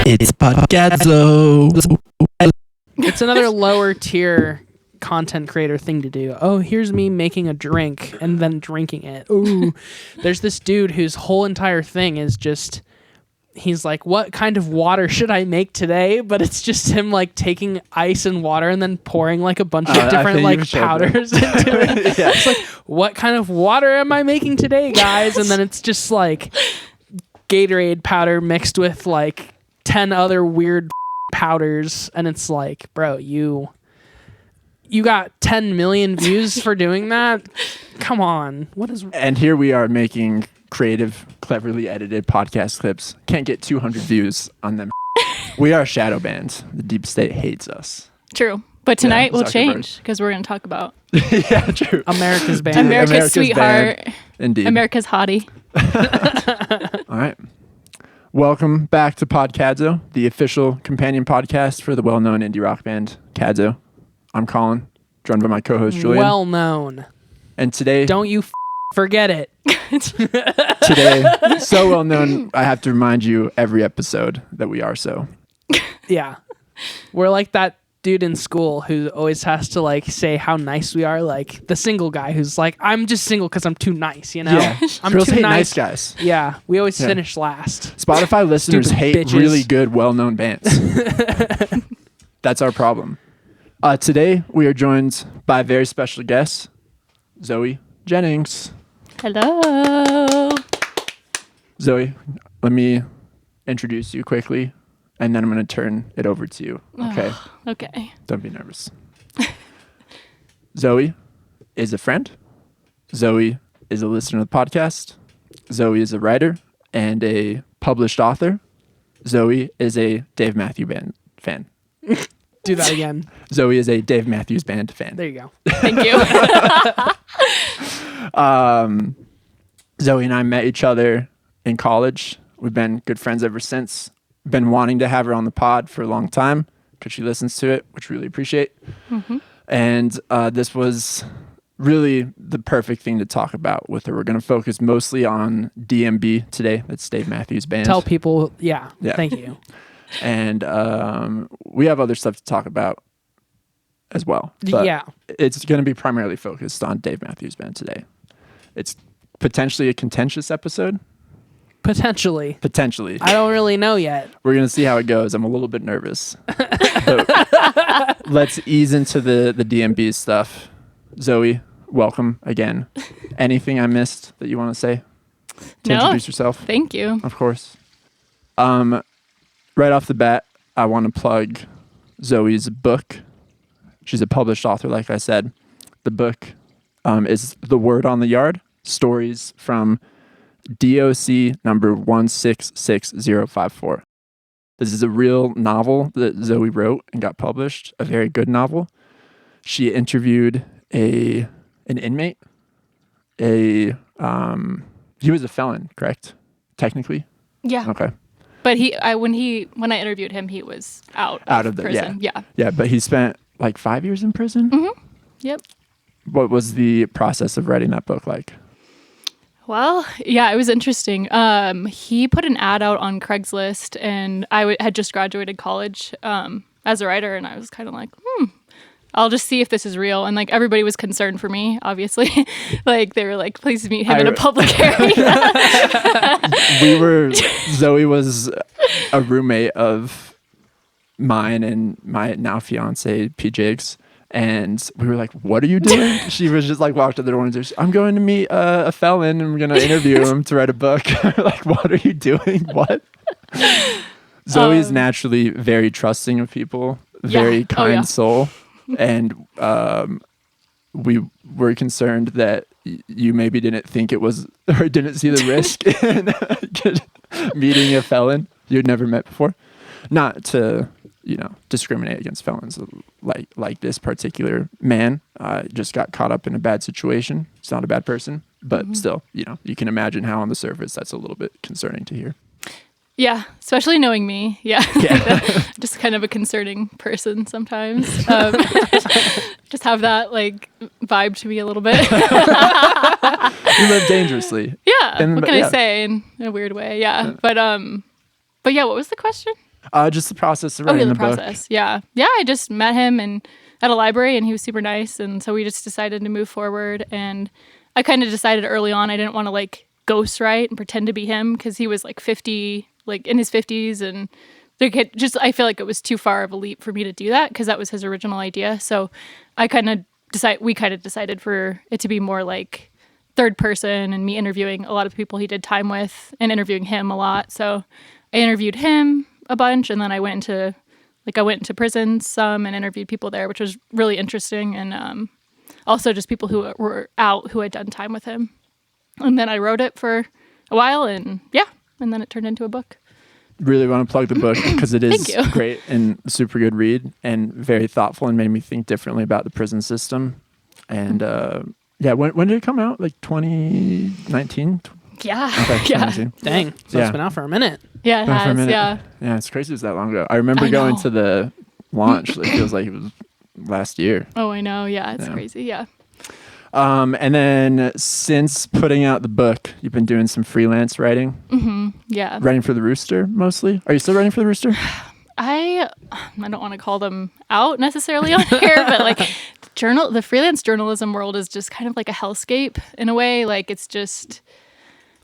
It's podcadzo. It's another lower tier content creator thing to do. Oh, here's me making a drink and then drinking it. Ooh. There's this dude whose whole entire thing is just, he's like, what kind of water should I make today? But it's just him like taking ice and water and then pouring like a bunch of different like powders into it. Yeah. It's like, what kind of water am I making today, guys? And then it's just like Gatorade powder mixed with like 10 other weird powders, and it's like, bro, you got 10 million views for doing that? Come on. What is... And here we are making creative, cleverly edited podcast clips. Can't get 200 views on them. We are shadow banned. The deep state hates us. True. But tonight we'll change because we're going to talk about yeah, true. America's band. America's sweetheart. Band. Indeed. America's hottie. All right. Welcome back to Podcadzo, the official companion podcast for the well-known indie rock band Cadzo. I'm Colin, joined by my co-host Julian. Well known. And today... Don't you forget it. Today, so well known, I have to remind you every episode that we are so. Yeah. We're like that dude in school who always has to like say how nice we are, like the single guy who's like, I'm just single because I'm too nice, you know? Yeah. I'm Girls too hate nice guys. Yeah, we always finish last. Spotify listeners hate bitches. really good, well-known bands. That's our problem. Today, we are joined by a very special guest, Zoe Jennings. Hello. Zoe, let me introduce you quickly, and then I'm going to turn it over to you. Okay? Okay. Don't be nervous. Zoe is a friend. Zoe is a listener to the podcast. Zoe is a writer and a published author. Zoe is a Dave Matthews Band fan. Do that again. Zoe is a Dave Matthews Band fan. There you go. Thank you. Zoe and I met each other in college. We've been good friends ever since. Been wanting to have her on the pod for a long time because she listens to it, which we really appreciate. Mm-hmm. And this was really the perfect thing to talk about with her. We're going to focus mostly on DMB today. That's Dave Matthews Band. Tell people, yeah. Thank you. And we have other stuff to talk about as well. But yeah. It's going to be primarily focused on Dave Matthews Band today. It's potentially a contentious episode. Potentially. I don't really know yet. We're going to see how it goes. I'm a little bit nervous. Let's ease into the DMB stuff. Zoe, welcome again. Anything I missed that you want to say to introduce yourself? Thank you. Of course. Right off the bat, I want to plug Zoe's book. She's a published author, like I said. The book is The Word on the Yard, Stories from DOC number 166054. This is a real novel that Zoe wrote and got published, a very good novel. She interviewed an inmate. He was a felon, correct? Technically? Yeah. Okay. But when I interviewed him, he was out of prison. Yeah, but he spent like 5 years in prison? Mm-hmm. Yep. What was the process of writing that book like? Well, yeah, it was interesting. He put an ad out on Craigslist, and I had just graduated college as a writer, and I was kind of like, I'll just see if this is real. And like everybody was concerned for me, obviously. Like they were like, please meet him in a public area. Zoe was a roommate of mine and my now fiance, P. Jigs. And we were like, what are you doing? She was just like, walked to the door and said, I'm going to meet a felon and we're going to interview him to write a book. Like, what are you doing? What? Zoe's naturally very trusting of people, very kind soul. And we were concerned that you maybe didn't think it was, or didn't see the risk in meeting a felon you'd never met before. Not to, discriminate against felons like this particular man. Just got caught up in a bad situation. He's not a bad person, but still, you can imagine how on the surface that's a little bit concerning to hear. Yeah, especially knowing me. Yeah. Just kind of a concerning person sometimes. Just have that like vibe to me a little bit. You live dangerously. Yeah. What can I say in a weird way? Yeah. But yeah, what was the question? Just the process of Oh, yeah, writing the the book. process. Yeah. Yeah, I just met him and at a library and he was super nice. And so we just decided to move forward. And I kind of decided early on I didn't want to like ghostwrite and pretend to be him because he was like 50, like in his 50s. And I feel like it was too far of a leap for me to do that because that was his original idea. So we kind of decided for it to be more like third person and me interviewing a lot of the people he did time with and interviewing him a lot. So I interviewed him a bunch and then I went into prisons some and interviewed people there, which was really interesting. And also just people who were out who had done time with him. And then I wrote it for a while and then it turned into a book. Really want to plug the book because it is Thank you. great and super good read and very thoughtful and made me think differently about the prison system. And when did it come out? Like 2019? Yeah. Okay, Yeah. 2019. Dang. So Yeah. it's been out for a minute. Yeah, it Been for a has. minute. Yeah. Yeah, it's crazy. It was that long ago. I remember going know. to the launch. It feels like it was last year. Oh, I know. Yeah, it's Yeah. crazy. Yeah. And then since putting out the book, you've been doing some freelance writing. Yeah. Writing for the Rooster mostly. Are you still writing for the Rooster? I don't want to call them out necessarily on here, but like the freelance journalism world is just kind of like a hellscape in a way. Like it's just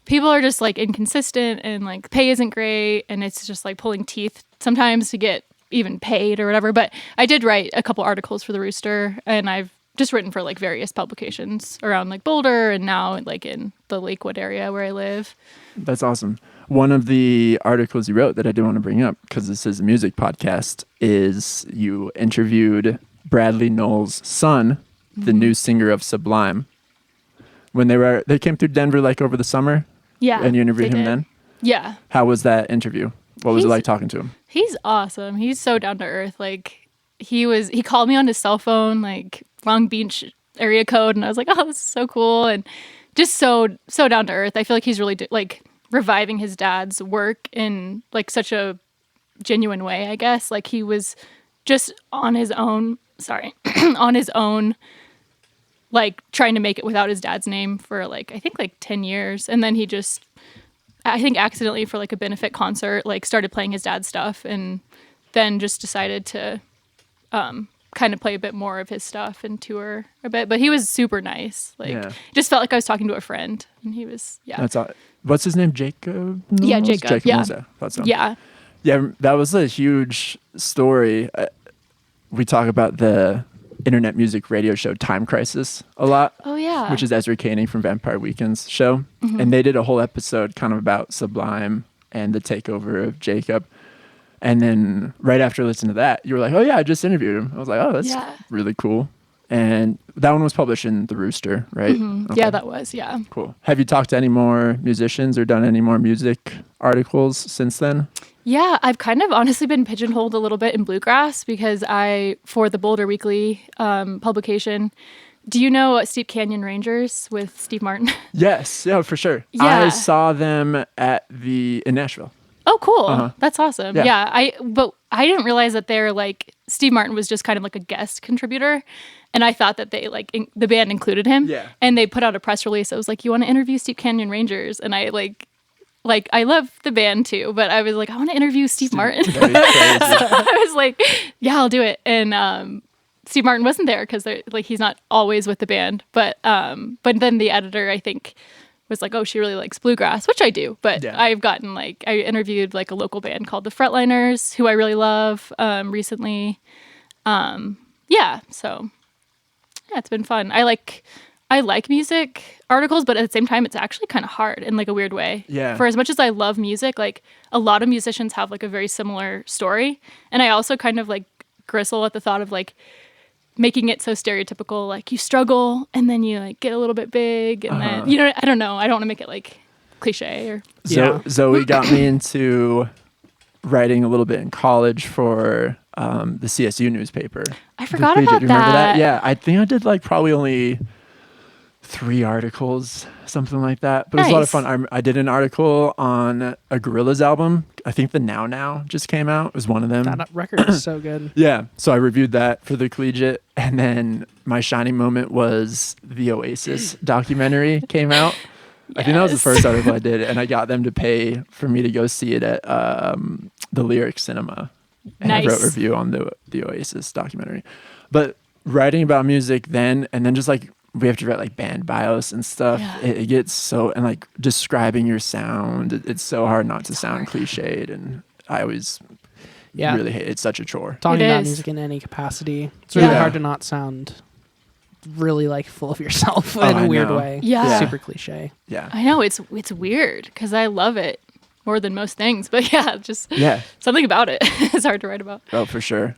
people are just like inconsistent and like pay isn't great and it's just like pulling teeth sometimes to get even paid or whatever. But I did write a couple articles for the Rooster and I've just written for like various publications around like Boulder and now like in the Lakewood area where I live. That's awesome. One of the articles you wrote that I do want to bring up, because this is a music podcast, is you interviewed Bradley Knoll's son, the new singer of Sublime. When they came through Denver like over the summer. Yeah. And you interviewed they him did. then? Yeah. How was that interview? What was it He's- like talking to him? He's awesome. He's so down to earth. Like he called me on his cell phone, like Long Beach area code, and I was like, oh, this is so cool, and just so down to earth. I feel like he's really like reviving his dad's work in like such a genuine way. I guess like he was just on his own. On his own, like trying to make it without his dad's name for like I think like 10 years, and then he just. I think accidentally for like a benefit concert, like started playing his dad's stuff and then just decided to kind of play a bit more of his stuff and tour a bit. But he was super nice. Like just felt like I was talking to a friend and he was, That's all. What's his name? Jacob? Knowles? Yeah, Jacob. Yeah. Knowles, thought so. Yeah. Yeah, that was a huge story. We talk about the internet music radio show Time Crisis a lot. Oh, yeah. Which is Ezra Koenig from Vampire Weekend's show. Mm-hmm. And they did a whole episode kind of about Sublime and the takeover of Jacob. And then right after listening to that, you were like, oh, yeah, I just interviewed him. I was like, oh, that's really cool. And that one was published in The Rooster, right? Mm-hmm. Okay. Yeah, that was. Yeah. Cool. Have you talked to any more musicians or done any more music articles since then? Yeah, I've kind of honestly been pigeonholed a little bit in bluegrass because for the Boulder Weekly publication, do you know Steep Canyon Rangers with Steve Martin? Yes, yeah, for sure. Yeah. I saw them in Nashville. Oh, cool. Uh-huh. That's awesome. Yeah. Yeah. But I didn't realize that they're like, Steve Martin was just kind of like a guest contributor. And I thought that they the band included him. Yeah. And they put out a press release. It was like, you want to interview Steep Canyon Rangers? And I I love the band too, but I was like, I want to interview Steve Martin. So I was like, yeah, I'll do it. And Steve Martin wasn't there because he's not always with the band. But then the editor, I think, was like, oh, she really likes bluegrass, which I do. But I've gotten I interviewed a local band called the Fretliners, who I really love recently. So it's been fun. I like music articles, but at the same time, it's actually kind of hard in a weird way. Yeah. For as much as I love music, a lot of musicians have a very similar story. And I also kind of gristle at the thought of making it so stereotypical, you struggle and then you get a little bit big and then, I don't know. I don't want to make it cliche or. Zoe got me into writing a little bit in college for the CSU newspaper. I forgot Do you about remember that. Yeah, I think I did probably only 3 articles, something like that. But it was a lot of fun. I did an article on a Gorillaz album. I think the Now just came out. It was one of them. That record is so good. Yeah. So I reviewed that for the Collegiate. And then my shining moment was the Oasis documentary came out. I think that was the first article I did. And I got them to pay for me to go see it at the Lyric Cinema. And Nice. I wrote a review on the Oasis documentary. But writing about music then, and then just like we have to write like band bios and stuff. Yeah. It gets so, and like describing your sound, it's so hard not to sound cliched. And I always really hate it. It's such a chore. Talking It about is. music in any capacity, it's really Yeah. hard to not sound really like full of yourself in I a weird know. way. Yeah. Super cliche. Yeah. I know it's weird because I love it more than most things, but yeah, just Yeah. something about it is hard to write about. Oh, for sure.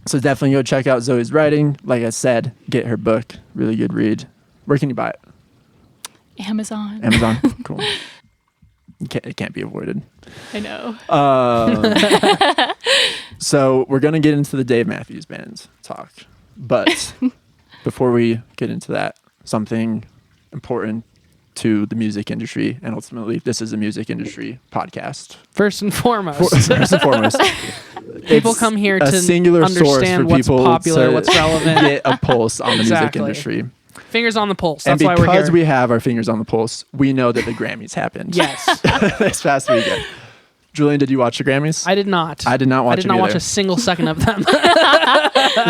So definitely go check out Zoe's writing. Like I said, get her book. Really good read. Where can you buy it? Amazon. Amazon. Cool. It can't be avoided. I know. So we're going to get into the Dave Matthews Band talk. But before we get into that, something important to the music industry, and ultimately this is a music industry podcast. First and foremost, First and foremost, people it's come here a to singular source for understand what's people popular, to what's relevant. get a pulse on the music Exactly. industry. Fingers on the pulse. And That's why we're because here. we have our fingers on the pulse, we know that the Grammys happened Yes, this past weekend. Julian, did you watch the Grammys? I did not. I did not watch I did them not watch either. a single second of them.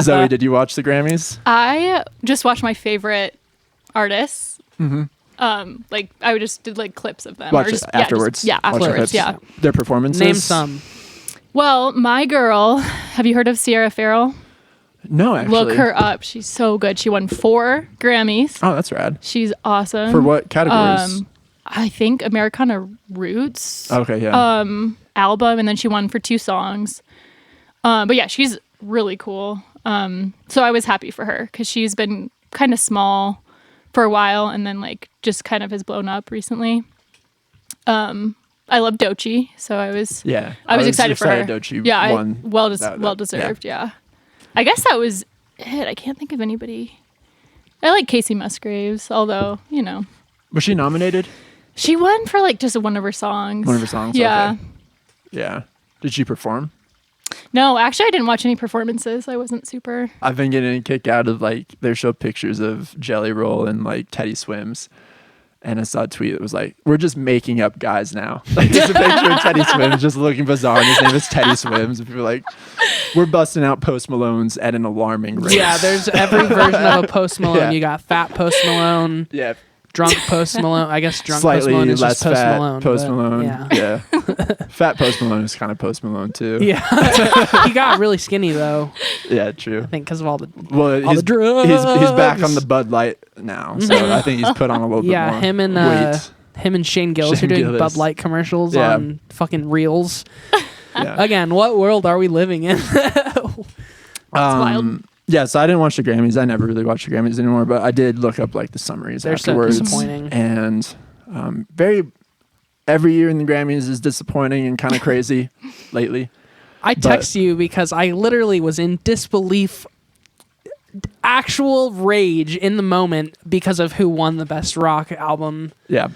Zoe, did you watch the Grammys? I just watched my favorite artists. Mm-hmm. Like I just did like clips of them. Watch or it just, afterwards. Yeah, Watch the afterwards. clips. Yeah. Their performances. Name some. Well, my girl, have you heard of Sierra Farrell? No, actually. Look her up. She's so good. She won 4 Grammys. Oh, that's rad. She's awesome. For what categories? I think Americana Roots Okay, yeah. album, and then she won for 2 songs. But yeah, she's really cool. So I was happy for her because she's been kind of small for a while, and then like just kind of has blown up recently. I love Doechii, so I was excited for her. Doechii Yeah, won well that. deserved. Yeah, I guess that was it. I can't think of anybody. I like Casey Musgraves, although Was she nominated? she won for like just one of her songs. One of her songs? Yeah. Okay. Yeah. Did she perform? No, actually, I didn't watch any performances. I wasn't super. I've been getting a kick out of like they show pictures of Jelly Roll and like Teddy Swims. And I saw a tweet that was like, we're just making up guys now. Like there's a picture of Teddy Swims just looking bizarre and his name is Teddy Swims. And people are like, we're busting out Post Malones at an alarming rate. Yeah, there's every version of a Post Malone. Yeah. You got fat Post Malone, Yeah. drunk Post Malone. I guess drunk Post Slightly Malone is less just Post fat Malone. Post but Malone. Yeah. Fat Post Malone is kind of Post Malone too. Yeah. He got really skinny though. Yeah, true. I think because of all the Well, all the drugs. he's back on the Bud Light now, so I think he's put on a little bit more Yeah, him and weight. him and Shane Gillis Shane are doing Gillis. Bud Light commercials Yeah. on fucking reels. Yeah. Again, what world are we living in? wild. Yeah, so I didn't watch the Grammys. I never really watch the Grammys anymore, but I did look up like the summaries They're so afterwards. disappointing. And every year in the Grammys is disappointing and kind of crazy lately. I text you because I literally was in disbelief, actual rage in the moment because of who won the best rock album. Yeah.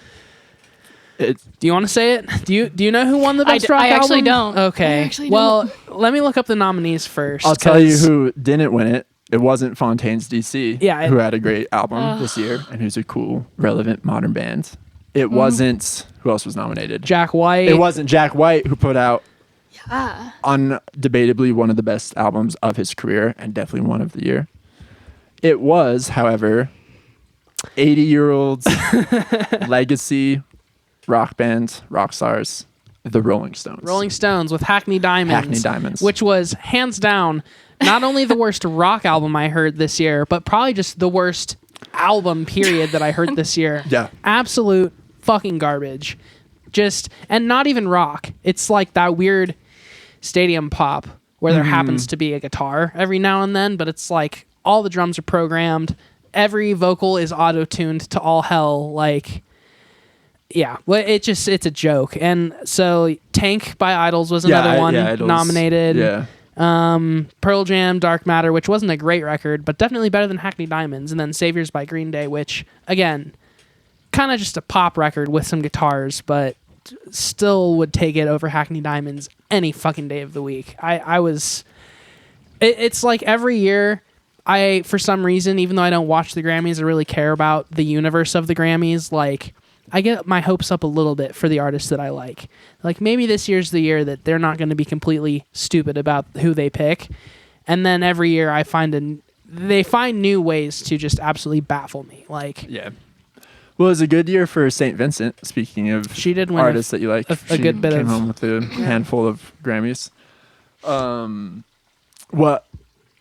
Do you want to say it? Do you know who won the best rock I album? actually don't. Okay. I actually well, let me look up the nominees first. I'll tell you 'cause- who didn't win it. It wasn't Fontaine's DC, Yeah, who had a great album this year and who's a cool, relevant modern band. Mm. It wasn't, who else was nominated? Jack White. It wasn't Jack White, who put out Yeah. undebatably one of the best albums of his career and definitely one of the year. It was, however, 80-year-old legacy rock band, rock stars, the Rolling Stones. Rolling Stones with Hackney Diamonds. Hackney Diamonds. Which was hands down not only the worst rock album I heard this year, but probably just the worst album period that I heard this year. Yeah. Absolute fucking garbage. And not even rock. It's like that weird stadium pop where there happens to be a guitar every now and then, but it's like all the drums are programmed. Every vocal is auto-tuned to all hell. Like, yeah, well, it's a joke. And so Tank by Idols was another one Idols. nominated. Yeah. Pearl Jam, Dark Matter, which wasn't a great record, but definitely better than Hackney Diamonds. And then Saviors by Green Day, which, again, kind of just a pop record with some guitars, but still would take it over Hackney Diamonds any fucking day of the week. It's like every year, for some reason, even though I don't watch the Grammys, I really care about the universe of the Grammys. Like, I get my hopes up a little bit for the artists that I like. Like maybe this year's the year that they're not going to be completely stupid about who they pick. And then every year they find new ways to just absolutely baffle me. Like, yeah. Well, it was a good year for St. Vincent. Speaking of she did win artists that you like, a good bit came of home with a handful of Grammys. What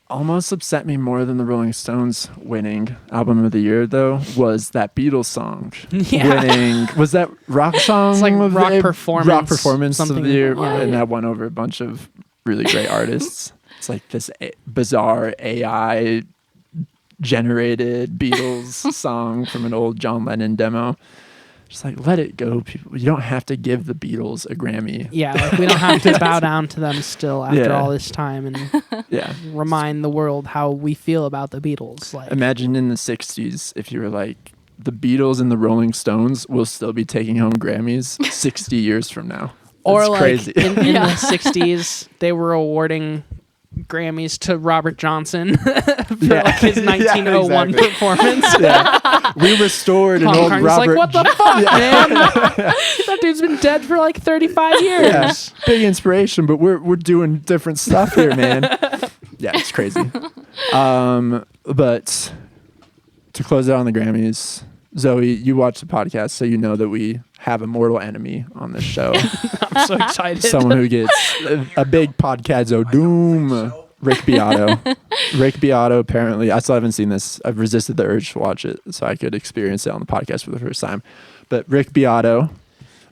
almost upset me more than the Rolling Stones winning album of the year, though, was that Beatles song winning. Was that rock song? It's like of rock the, performance. Rock performance of the year, Yeah. and that won over a bunch of really great artists. It's like this bizarre AI generated Beatles song from an old John Lennon demo. Just like, let it go, people. You don't have to give the Beatles a Grammy. Yeah, like we don't have to bow down to them still after all this time and remind the world how we feel about the Beatles. Like, imagine in the 60s if you were like, the Beatles and the Rolling Stones will still be taking home Grammys 60 years from now. Or That's like crazy. in the 60s, they were awarding Grammys to Robert Johnson for like his 1901 performance. Yeah. We restored an Paul old McCartney's Robert. like, what the fuck, man? That dude's been dead for like 35 years. Yeah, big inspiration, but we're doing different stuff here, man. Yeah, it's crazy. But to close out on the Grammys, Zoe, you watch the podcast, so you know that we have a mortal enemy on this show. I'm so excited. Someone who gets a big podcadzo doom. Rick Beato. Rick Beato, apparently, I still haven't seen this. I've resisted the urge to watch it so I could experience it on the podcast for the first time. But Rick Beato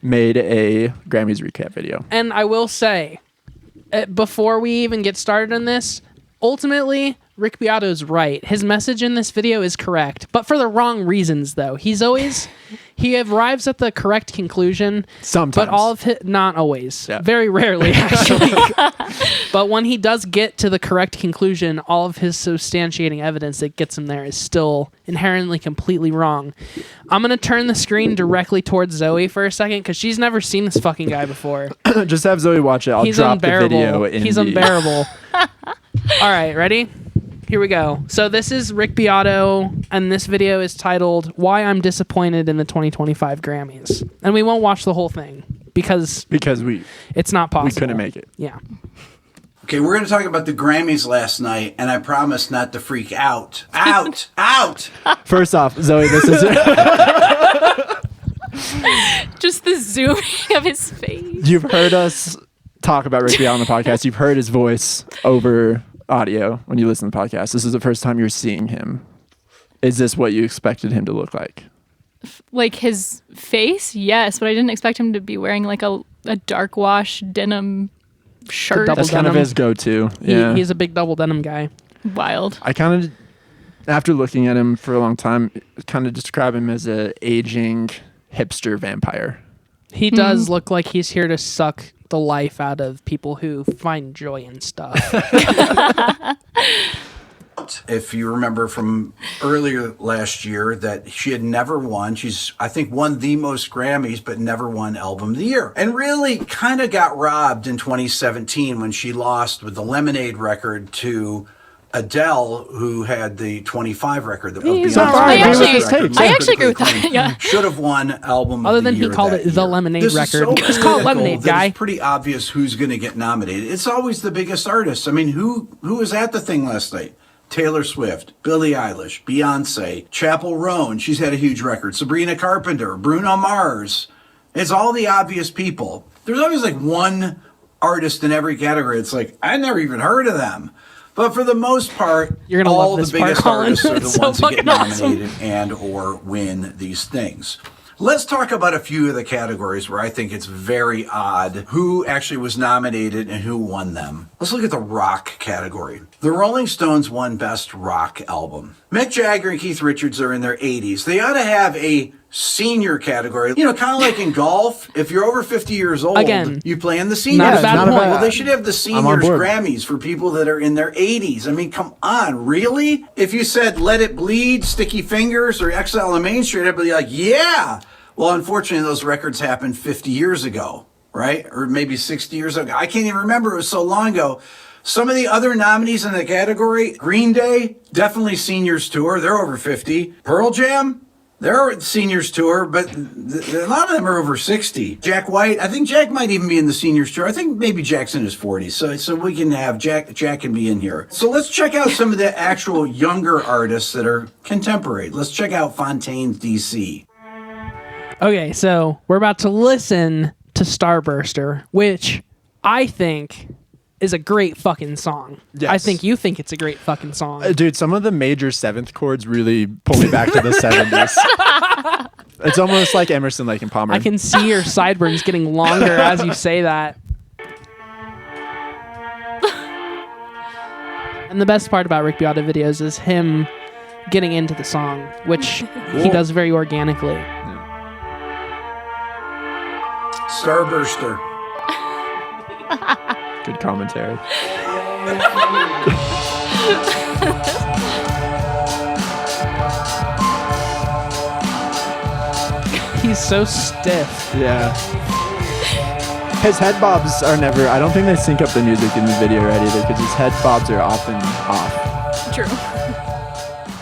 made a Grammys recap video. And I will say, before we even get started on this, ultimately, Rick Beato's right. His message in this video is correct, but for the wrong reasons, though. He arrives at the correct conclusion. Sometimes. But all of it, not always. Yeah. Very rarely, actually. But when he does get to the correct conclusion, all of his substantiating evidence that gets him there is still inherently completely wrong. I'm going to turn the screen directly towards Zoe for a second, because she's never seen this fucking guy before. Just have Zoe watch it. I'll He's drop unbearable. the video in He's unbearable. All right, ready? Here we go. So this is Rick Beato, and this video is titled "Why I'm Disappointed in the 2025 Grammys." And we won't watch the whole thing because it's not possible. We couldn't make it. Yeah. Okay, we're going to talk about the Grammys last night, and I promise not to freak out. Out! Out! First off, Zoe, this is Just the zooming of his face. you've heard us talk about Rick Beato on the podcast. You've heard his voice over audio when you listen to the podcast. This is the first time you're seeing him. Is this what you expected him to look like? Like his face, yes, but I didn't expect him to be wearing like a dark wash denim shirt. double That's kind of denim. his go-to. Yeah. He's a big double denim guy. Wild. I kind of, after looking at him for a long time, kind of describe him as a aging hipster vampire. He does look like he's here to suck the life out of people who find joy in stuff. If you remember from earlier last year that she had never won. She's, I think, won the most Grammys, but never won Album of the Year. And really kind of got robbed in 2017 when she lost with the Lemonade record to Adele, who had the 25 record. He's Beyonce's all right. record. I actually agree with that. Yeah. Should have won Album Other of the than Year. he called that it the year. Lemonade This is record. so Just call it critical Lemonade, that guy. It's pretty obvious who's going to get nominated. It's always the biggest artists. I mean, who was at the thing last night? Taylor Swift, Billie Eilish, Beyonce, Chappell Roan. She's had a huge record. Sabrina Carpenter, Bruno Mars. It's all the obvious people. There's always like one artist in every category. It's like, I never even heard of them. But for the most part, You're gonna all love the this part, biggest Colin. artists are It's the so ones that get fucking awesome. nominated and or win these things. Let's talk about a few of the categories where I think it's very odd who actually was nominated and who won them. Let's look at the rock category. The Rolling Stones won Best Rock Album. Mick Jagger and Keith Richards are in their 80s. They ought to have a senior category. You know, kind of like in golf, if you're over 50 years old, Again, you play in the seniors. not a bad point. Well, they should have the I'm on seniors board. Grammys for people that are in their 80s. I mean, come on, really? If you said Let It Bleed, Sticky Fingers, or Exile on Main Street, I'd be like, yeah. Well, unfortunately, those records happened 50 years ago, right? Or maybe 60 years ago. I can't even remember. It was so long ago. Some of the other nominees in the category, Green Day, definitely seniors tour. They're over 50. Pearl Jam, They're seniors tour, but a lot of them are over 60. Jack White, I think Jack might even be in the seniors tour. I think maybe Jack's in his 40s, so we can have Jack can be in here. So let's check out some of the actual younger artists that are contemporary. Let's check out Fontaine's DC. Okay, so we're about to listen to Starburster, which I think is a great fucking song. Yes. I think you think it's a great fucking song. Dude, some of the major seventh chords really pull me back to the 70s. It's almost like Emerson, Lake and Palmer. I can see your sideburns getting longer as you say that. And the best part about Rick Beato videos is him getting into the song, which he does very organically. Starburster. Good commentary. He's so stiff. Yeah. His head bobs are never, I don't think they sync up the music in the video right either, because his head bobs are often off. True.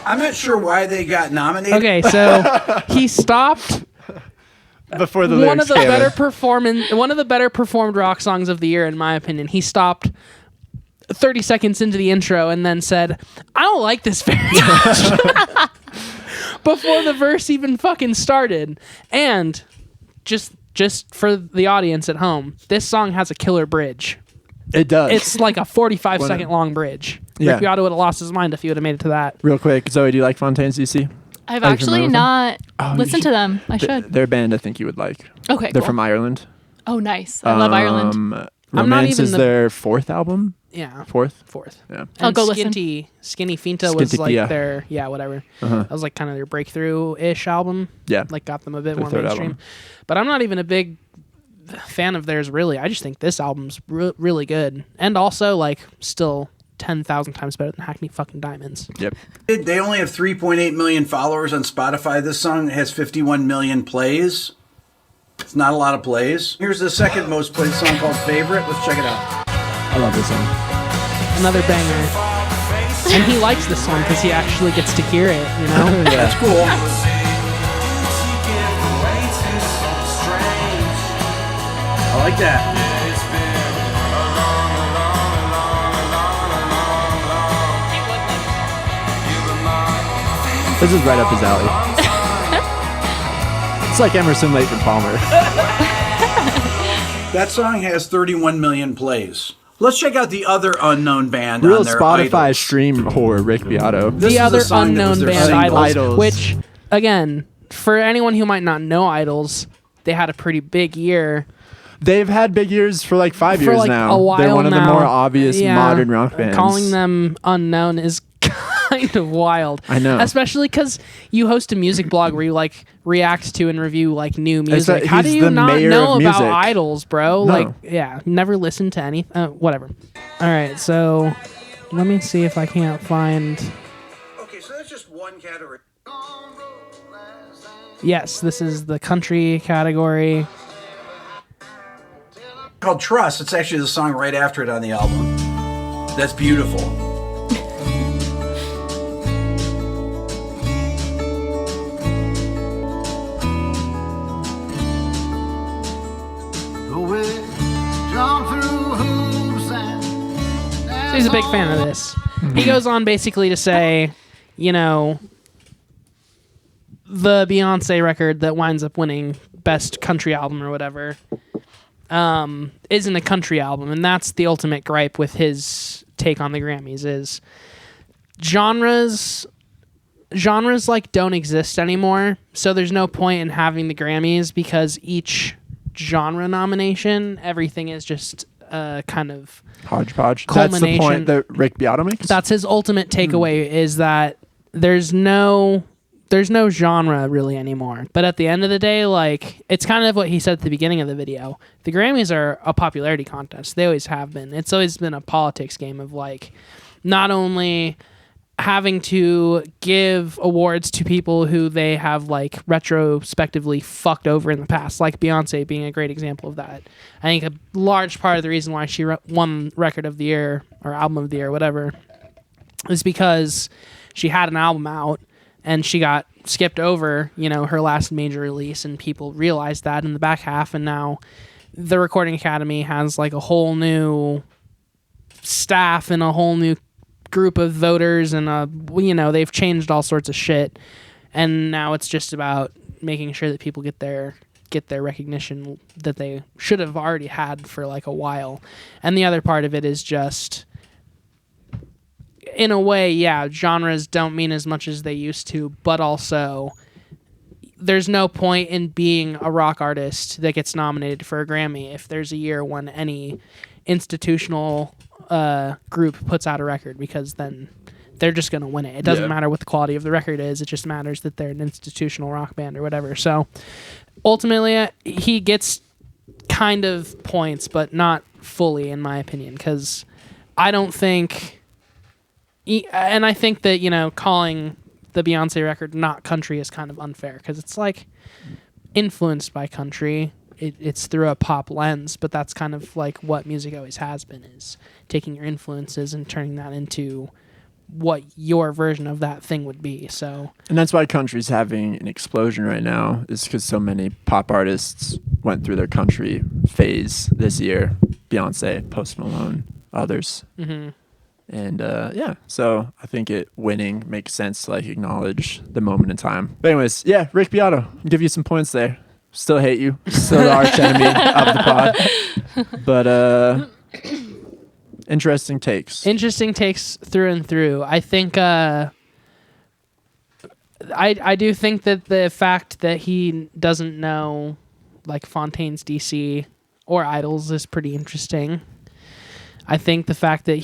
I'm not sure why they got nominated. Okay, so he stopped Before the one lyrics of the came in. one of the better performed rock songs of the year, in my opinion. He stopped 30 seconds into the intro and then said, "I don't like this very much." Before the verse even fucking started. And just for the audience at home, this song has a killer bridge. It does. It's like a 45-second long bridge. Yeah. Rick Beato would have lost his mind if he would have made it to that. Real quick, Zoe, do you like Fontaine's DC? I've Are you actually familiar with not Oh, you listened should- to them. I should. They're a band I think you would like. Okay, They're cool. from Ireland. Oh, nice. I love Ireland. I'm not Romance even is the- their fourth album. Yeah. Fourth? Fourth. Yeah. I'll And go listen. Skinny Finta was like Skintikia. their, whatever. Uh-huh. That was like kind of their breakthrough-ish album. Yeah. Like got them a bit Their more third mainstream. album. But I'm not even a big fan of theirs, really. I just think this album's really good. And also, like, still 10,000 times better than Hackney fucking Diamonds. Yep. They only have 3.8 million followers on Spotify. This song has 51 million plays. It's not a lot of plays. Here's the second most played song called Favorite. Let's check it out. I love this song. Another banger. And he likes this song because he actually gets to hear it, you know? That's cool. I like that. This is right up his alley. It's like Emerson, Lake and Palmer. That song has 31 million plays. Let's check out the other unknown band Real on their Spotify Idol. stream whore, Rick Beato. This The is a other song that was unknown their band, single. Idols, which, again, for anyone who might not know Idols, they had a pretty big year. They've had big years for like 5 For years like now. a while They're one of the now. more obvious Yeah. modern rock bands. Calling them unknown is kind of wild. I know. Especially because you host a music blog where you like react to and review like new It's music. that How do he's you the not mayor know of about music. Idols, bro? No. Like, yeah, never listened to any. Whatever. All right, so let me see if I can't find. Okay, so that's just one category. Yes, this is the country category. Called Trust. It's actually the song right after it on the album. That's beautiful. So he's a big fan of this. He goes on basically to say, you know, the Beyonce record that winds up winning best country album or whatever isn't a country album, and that's the ultimate gripe with his take on the Grammys is genres like don't exist anymore, so there's no point in having the Grammys because each genre nomination, everything is just kind of Hodgepodge. That's the Culmination. point that Rick Beato makes? that's his ultimate takeaway is that there's no genre really anymore. But at the end of the day, like, it's kind of what he said at the beginning of the video. The Grammys are a popularity contest. They always have been. It's always been a politics game of like not only having to give awards to people who they have like retrospectively fucked over in the past, like Beyonce being a great example of that. I think a large part of the reason why she won Record of the Year or Album of the Year, whatever, is because she had an album out and she got skipped over, her last major release, and people realized that in the back half, and now the Recording Academy has like a whole new staff and a whole new group of voters, and they've changed all sorts of shit, and now it's just about making sure that people get their recognition that they should have already had for like a while. And the other part of it is just, in a way, yeah, genres don't mean as much as they used to, but also there's no point in being a rock artist that gets nominated for a Grammy if there's a year when any institutional group puts out a record, because then they're just going to win it. It doesn't matter what the quality of the record is. It just matters that they're an institutional rock band or whatever. So ultimately, he gets kind of points, but not fully, in my opinion, because I don't think... And I think that, calling the Beyonce record not country is kind of unfair, because it's like influenced by country. It's through a pop lens, but that's kind of like what music always has been, is taking your influences and turning that into what your version of that thing would be. So, and that's why country's having an explosion right now, is because so many pop artists went through their country phase this year. Beyonce, Post Malone, others. Mm-hmm. And so I think winning makes sense to like acknowledge the moment in time. But anyways, yeah, Rick Beato, I'll give you some points there. Still hate you. Still the arch enemy of the pod. But interesting takes. Interesting takes through and through. I think I do think that the fact that he doesn't know like Fontaine's DC or Idols is pretty interesting. I think the fact that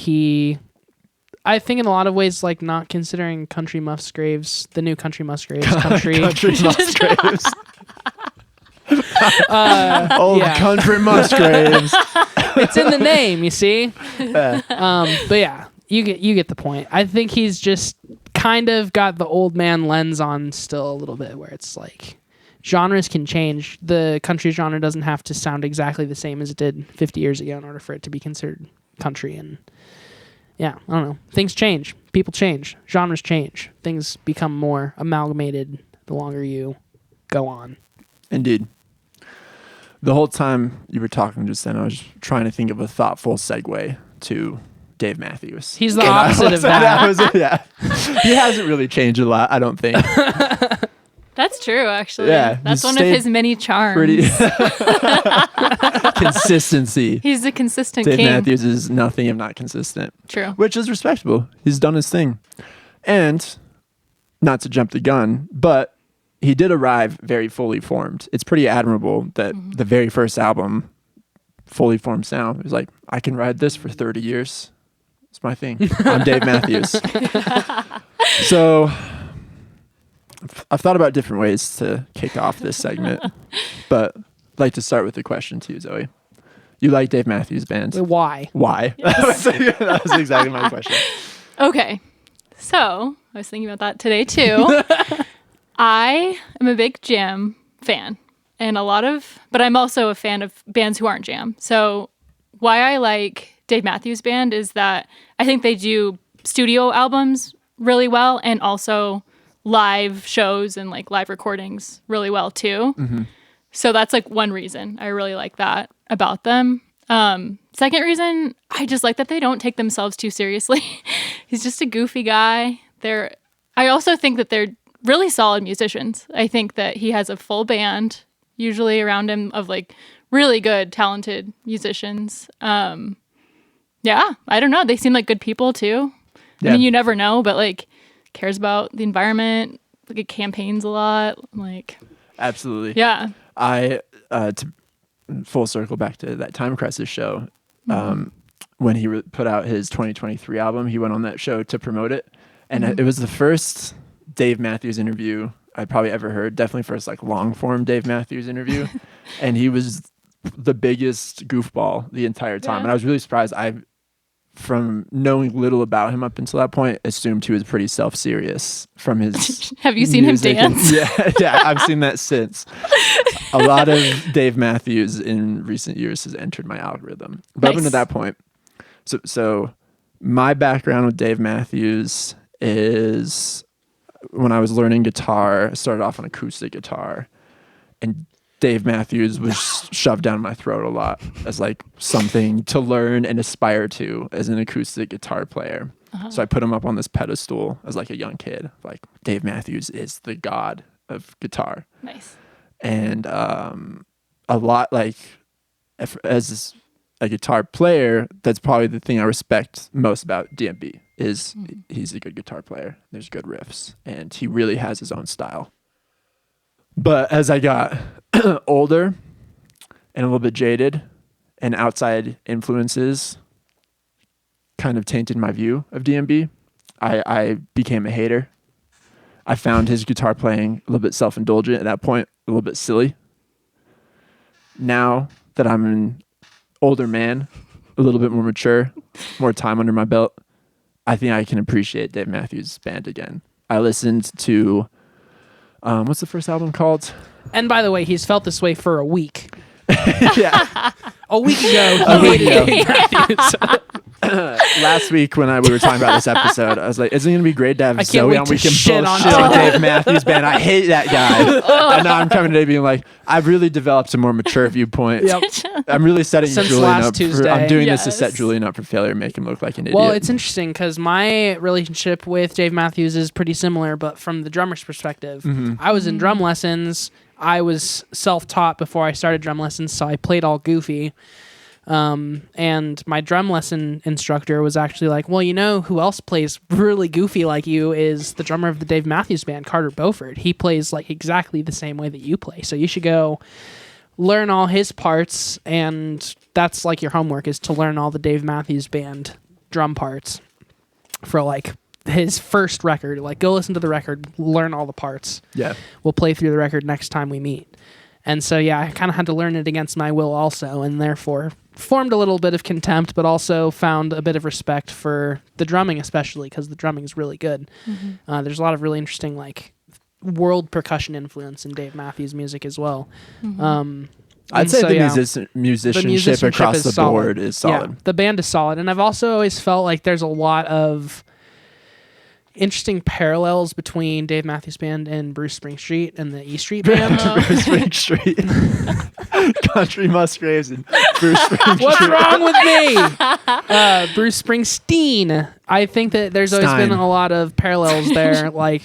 I think in a lot of ways, like not considering Country Musgraves, the new Country Musgraves country. Country Musgraves. Old Country Musgraves. It's in the name, you see. But yeah, you get the point. I think he's just kind of got the old man lens on still a little bit, where it's like genres can change. The country genre doesn't have to sound exactly the same as it did 50 years ago in order for it to be considered country. And yeah, I don't know. Things change. People change. Genres change. Things become more amalgamated the longer you go on. Indeed. The whole time you were talking just then, I was trying to think of a thoughtful segue to Dave Matthews. He's the opposite of that. He hasn't really changed a lot, I don't think. That's true, actually. Yeah, that's one of his many charms. Consistency. He's a consistent Dave king. Matthews is nothing if not consistent. True. Which is respectable. He's done his thing. And, not to jump the gun, but he did arrive very fully formed. It's pretty admirable that the very first album, fully formed sound, was like, I can ride this for 30 years. It's my thing. I'm Dave Matthews. So I've thought about different ways to kick off this segment, but I'd like to start with a question to you, Zoe. You like Dave Matthews Band? Why? Why? Yes. That was exactly my question. Okay. So I was thinking about that today too. I am a big jam fan, and but I'm also a fan of bands who aren't jam. So why I like Dave Matthews Band is that I think they do studio albums really well, and also live shows and like live recordings really well too. Mm-hmm. So that's like one reason I really like that about them. Second reason, I just like that they don't take themselves too seriously. He's just a goofy guy. I also think that they're really solid musicians. I think that he has a full band usually around him of like really good, talented musicians. Yeah, I don't know. They seem like good people too. Yeah. I mean, you never know, but like cares about the environment. Like it campaigns a lot. Like absolutely. Yeah. I to full circle back to that Time Crisis show. When he put out his 2023 album, he went on that show to promote it, and it was the first Dave Matthews interview I'd probably ever heard. Definitely first like long form Dave Matthews interview, and he was the biggest goofball the entire time. And I was really surprised. From knowing little about him up until that point, assumed he was pretty self-serious from his Have you seen him dance? Yeah, I've seen that since. A lot of Dave Matthews in recent years has entered my algorithm. But up until that point, so my background with Dave Matthews is when I was learning guitar, I started off on acoustic guitar, and Dave Matthews was shoved down my throat a lot as like something to learn and aspire to as an acoustic guitar player. So I put him up on this pedestal as like a young kid. Like, Dave Matthews is the god of guitar. Nice. And a lot, like, as a guitar player, that's probably the thing I respect most about DMB is he's a good guitar player. There's good riffs, and he really has his own style. But as I got older and a little bit jaded, and outside influences kind of tainted my view of DMB, I became a hater. I found his guitar playing a little bit self-indulgent at that point, a little bit silly. Now that I'm an older man, a little bit more mature, more time under my belt, I think I can appreciate Dave Matthews Band again. I listened to, what's the first album called? And by the way, he's felt this way for a week. Yeah. A week ago, he hated Dave Matthews. Last week when we were talking about this episode, I was like, isn't it going to be great to have I can't Zoe wait on? to We can shit both on shit on Zoe. Dave Matthews Band. I hate that guy. And now I'm coming today being like, I've really developed a more mature viewpoint. Yep. I'm really setting Since Julian last up Tuesday. I'm doing this to Yes. set Julian up for failure and make him look like an idiot. Well, it's interesting because my relationship with Dave Matthews is pretty similar, but from the drummer's perspective. I was in drum lessons. I was self-taught before I started drum lessons, so I played all goofy. And my drum lesson instructor was actually like, well, you know who else plays really goofy like you is the drummer of the Dave Matthews Band, Carter Beauford. He plays like exactly the same way that you play. So you should go learn all his parts, and that's like your homework is to learn all the Dave Matthews Band drum parts for like his first record. Like, go listen to the record, learn all the parts. yeah. We'll play through the record next time we meet. And so, yeah, I kind of had to learn it against my will also, and therefore formed a little bit of contempt, but also found a bit of respect for the drumming, especially because the drumming is really good. There's a lot of really interesting, like, world percussion influence in Dave Matthews' music as well. I'd say so, the yeah, musicianship across is the solid. board is solid. Yeah, the band is solid. And I've also always felt like there's a lot of interesting parallels between Dave Matthews Band and Bruce Springsteen and the E Street Band. Bruce Springsteen. Country Musgraves and Bruce Springsteen. What's wrong with me? Bruce Springsteen. I think that there's always Stein. been a lot of parallels there. Like,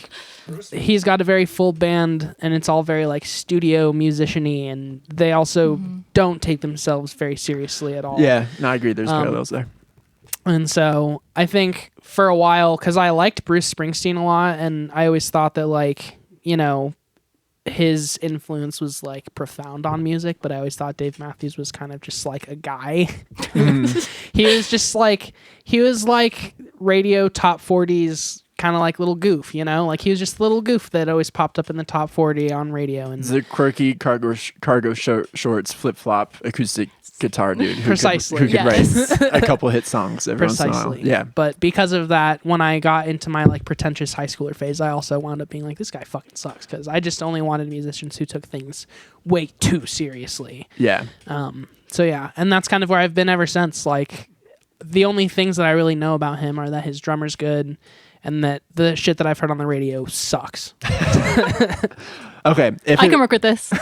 he's got a very full band, and it's all very like studio musician-y, and they also don't take themselves very seriously at all. Yeah, no, I agree. There's parallels there. And so I think for a while, because I liked Bruce Springsteen a lot, and I always thought that, like, you know, his influence was like profound on music, but I always thought Dave Matthews was kind of just like a guy. He was like radio top 40s kind of like little goof, you know? Like, he was just a little goof that always popped up in the top 40 on radio. And The quirky cargo shorts, flip-flop, acoustic guitar dude Precisely, who could yes. write a couple hit songs every once in a while. precisely. Yeah. But because of that, when I got into my like pretentious high schooler phase, I also wound up being like, this guy fucking sucks, because I just only wanted musicians who took things way too seriously. Yeah. So yeah, and that's kind of where I've been ever since. Like, the only things that I really know about him are that his drummer's good and that the shit that I've heard on the radio sucks. Okay. I can work with this.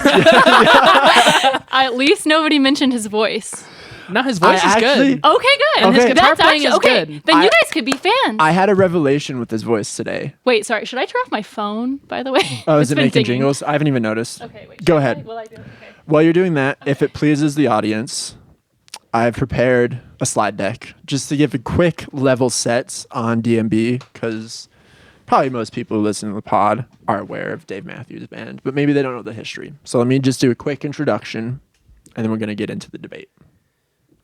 At least nobody mentioned his voice. No, his voice is good. Okay, good. And his Okay. guitar That's playing actually is okay. good. Then you guys could be fans. I had a revelation with his voice today. Wait, sorry. Should I turn off my phone? By the way. Oh, It's is it been making dinging. jingles? I haven't even noticed. Okay, wait. Go should ahead. I? Will I do it? Okay. While you're doing that, if it pleases the audience, I've prepared a slide deck just to give a quick level set on DMB, because probably most people who listen to the pod are aware of Dave Matthews Band, but maybe they don't know the history. So let me just do a quick introduction, and then we're going to get into the debate.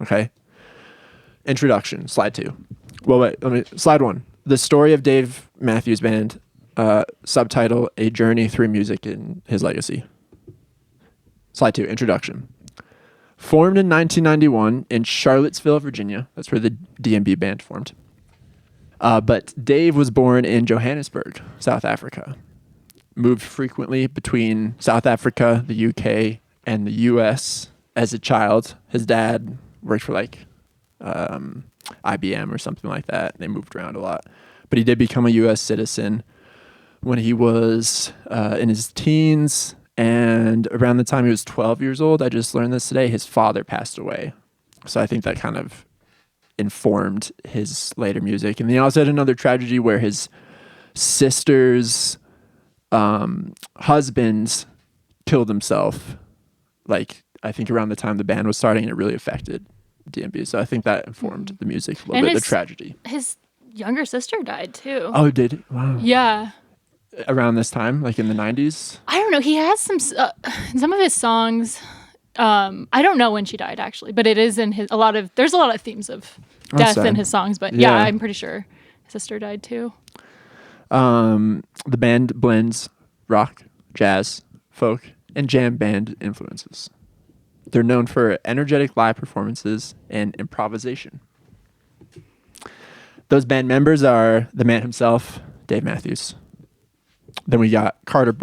Okay? Introduction, slide 2. Well, wait, slide 1. The story of Dave Matthews Band, subtitle, A Journey Through Music and His Legacy. Slide 2, introduction. Formed in 1991 in Charlottesville, Virginia. That's where the DMB band formed. But Dave was born in Johannesburg, South Africa. Moved frequently between South Africa, the UK, and the US as a child. His dad worked for like IBM or something like that. They moved around a lot. But he did become a US citizen when he was in his teens. And around the time he was 12 years old, I just learned this today, his father passed away. So I think that kind of informed his later music. And he also had another tragedy where his sister's husband killed himself. Like, I think around the time the band was starting, and it really affected DMB. So I think that informed the music a little bit, the tragedy. His younger sister died too. Oh, did he? Wow. Yeah. Around this time, like in the 90s? I don't know. He has some of his songs. I don't know when she died actually, but it is in there's a lot of themes of death in his songs, but yeah, I'm pretty sure his sister died too. The band blends rock, jazz, folk, and jam band influences. They're known for energetic live performances and improvisation. Those band members are the man himself, Dave Matthews. Then we got Carter,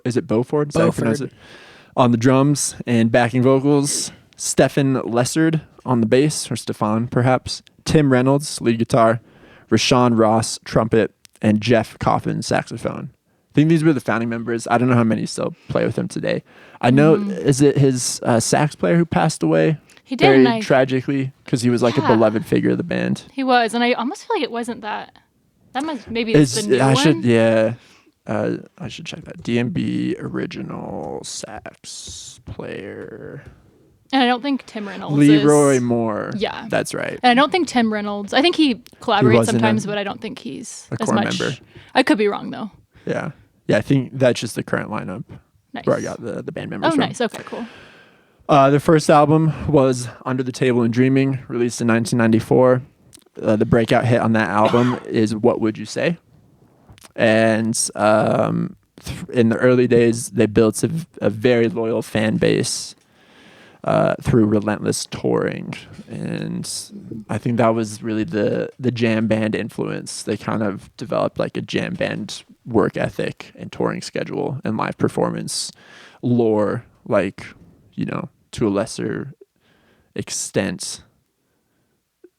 is it Beauford? Is that how you pronounce it? On the drums and backing vocals. Stefan Lessard on the bass, or Stefan perhaps. Tim Reynolds, lead guitar. Rashawn Ross, trumpet. And Jeff Coffin, saxophone. I think these were the founding members. I don't know how many still play with him today. I know, is it his sax player who passed away? He did. Very tragically, because he was like a beloved figure of the band. He was, and I almost feel like it wasn't that. That must maybe it's the new one. I should check that. DMB original sax player. And I don't think Tim Reynolds Leroy Moore. Yeah. That's right. And I don't think Tim Reynolds, I think he collaborates sometimes, but I don't think he's a as core much. member. I could be wrong though. Yeah. Yeah, I think that's just the current lineup. Nice. Where I got the band members from. Nice. Okay, cool. Their first album was Under the Table and Dreaming, released in 1994. The breakout hit on that album is What Would You Say? And in the early days, they built a very loyal fan base through relentless touring. And I think that was really the jam band influence. They kind of developed like a jam band work ethic and touring schedule and live performance lore, like, to a lesser extent.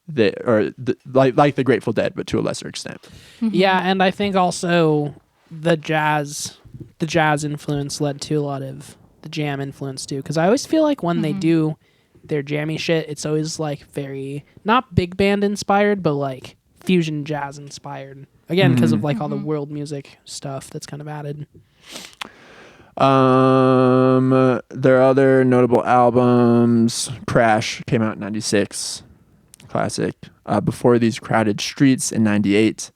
Like the Grateful Dead, but to a lesser extent. Yeah, and I think also the jazz influence led to a lot of the jam influence too. Because I always feel like when they do their jammy shit, it's always like very not big band inspired, but like fusion jazz inspired. Again, because of like all the world music stuff that's kind of added. Their other notable albums: Crash came out in '96. Classic. Before These Crowded Streets in 98.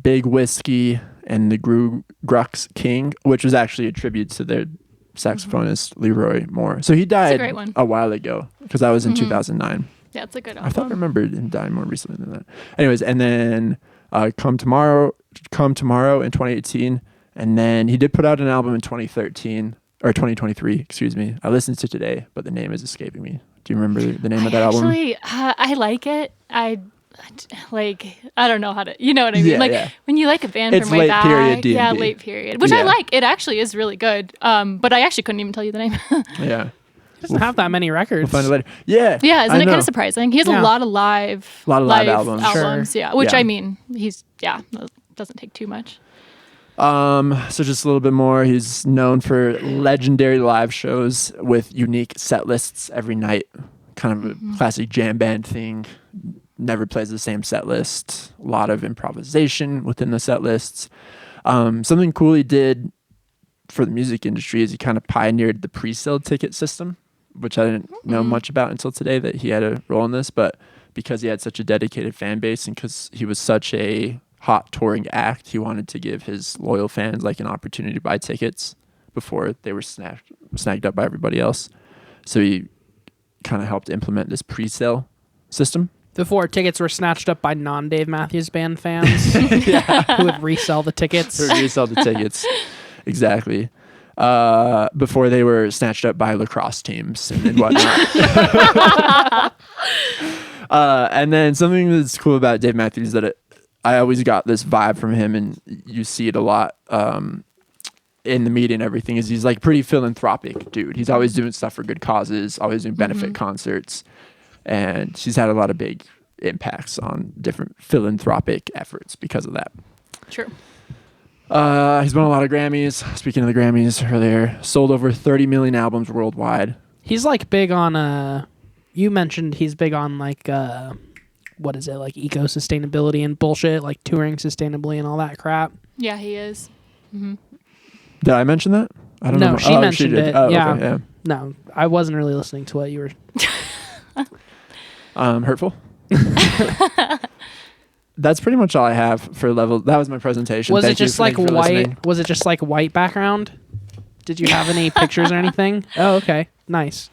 Big Whiskey and the Grux King, which was actually a tribute to their saxophonist Leroy Moore. So he died a while ago, because that was in 2009. Yeah, it's a good I album. remembered him dying more recently than that. Anyways, and then Come Tomorrow in 2018. And then he did put out an album in 2013 or 2023, excuse me. I listened to today, but the name is escaping me. Do you remember the name of that album? Actually, I like it. I don't know how to, you know what I mean? When you like a band it's from way back. Period DMB. Yeah, late period. Which I like. It actually is really good. But I actually couldn't even tell you the name. Yeah. He doesn't have that many records. We'll find it later. Yeah. Yeah, isn't it kind of surprising? He has a lot of live albums. Sure. Yeah. Which I mean, doesn't take too much. So just a little bit more. He's known for legendary live shows with unique set lists every night. Kind of a classic jam band thing. Never plays the same set list. A lot of improvisation within the set lists. Something cool he did for the music industry is he kind of pioneered the pre-sale ticket system, which I didn't know much about until today, that he had a role in this. But because he had such a dedicated fan base and because he was such a hot touring act, he wanted to give his loyal fans like an opportunity to buy tickets before they were snagged up by everybody else. So he kind of helped implement this pre-sale system. Before tickets were snatched up by non-Dave Matthews Band fans who would resell the tickets. Exactly. Before they were snatched up by lacrosse teams and whatnot. And then something that's cool about Dave Matthews that I always got this vibe from him, and you see it a lot in the media and everything, is he's like pretty philanthropic dude. He's always doing stuff for good causes, always doing benefit concerts, and he's had a lot of big impacts on different philanthropic efforts because of that. True. He's won a lot of Grammys. Speaking of the Grammys earlier, sold over 30 million albums worldwide. He's like big on you mentioned he's big on like what is it, like eco sustainability and bullshit, like touring sustainably and all that crap. Yeah, he is. Mm-hmm. Did I mention that? I don't No, know. she mentioned did. it. Oh, Yeah. okay, yeah. No, I wasn't really listening to what you were. Hurtful. That's pretty much all I have for level. That was my presentation. Was Thank it just like thank you for white? listening. Was it just like white background? Did you have any pictures or anything? Oh, okay, nice.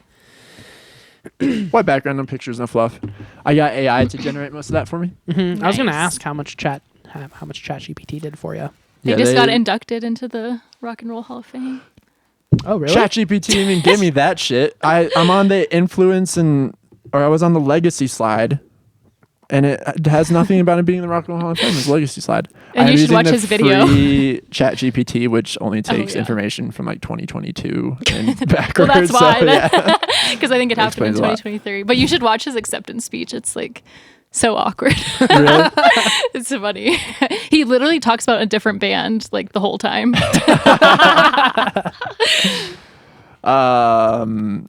White background, no pictures, no fluff. I got AI to generate most of that for me. Mm-hmm. I was gonna Nice. ask how much ChatGPT did for you. They just got inducted into the Rock and Roll Hall of Fame. Oh, really? ChatGPT even gave me that shit. I'm on the influence or I was on the legacy slide, and it has nothing about it being the Rock and Roll Hall of Fame. It's a legacy slide. And I'm you should using watch the his video. free ChatGPT, which only takes yeah. information from like 2022 and backwards. Well, that's why. So, yeah. Because I think it happened in explains a lot. 2023. But you should watch his acceptance speech. It's like so awkward. Really? It's so funny. He literally talks about a different band like the whole time. I'm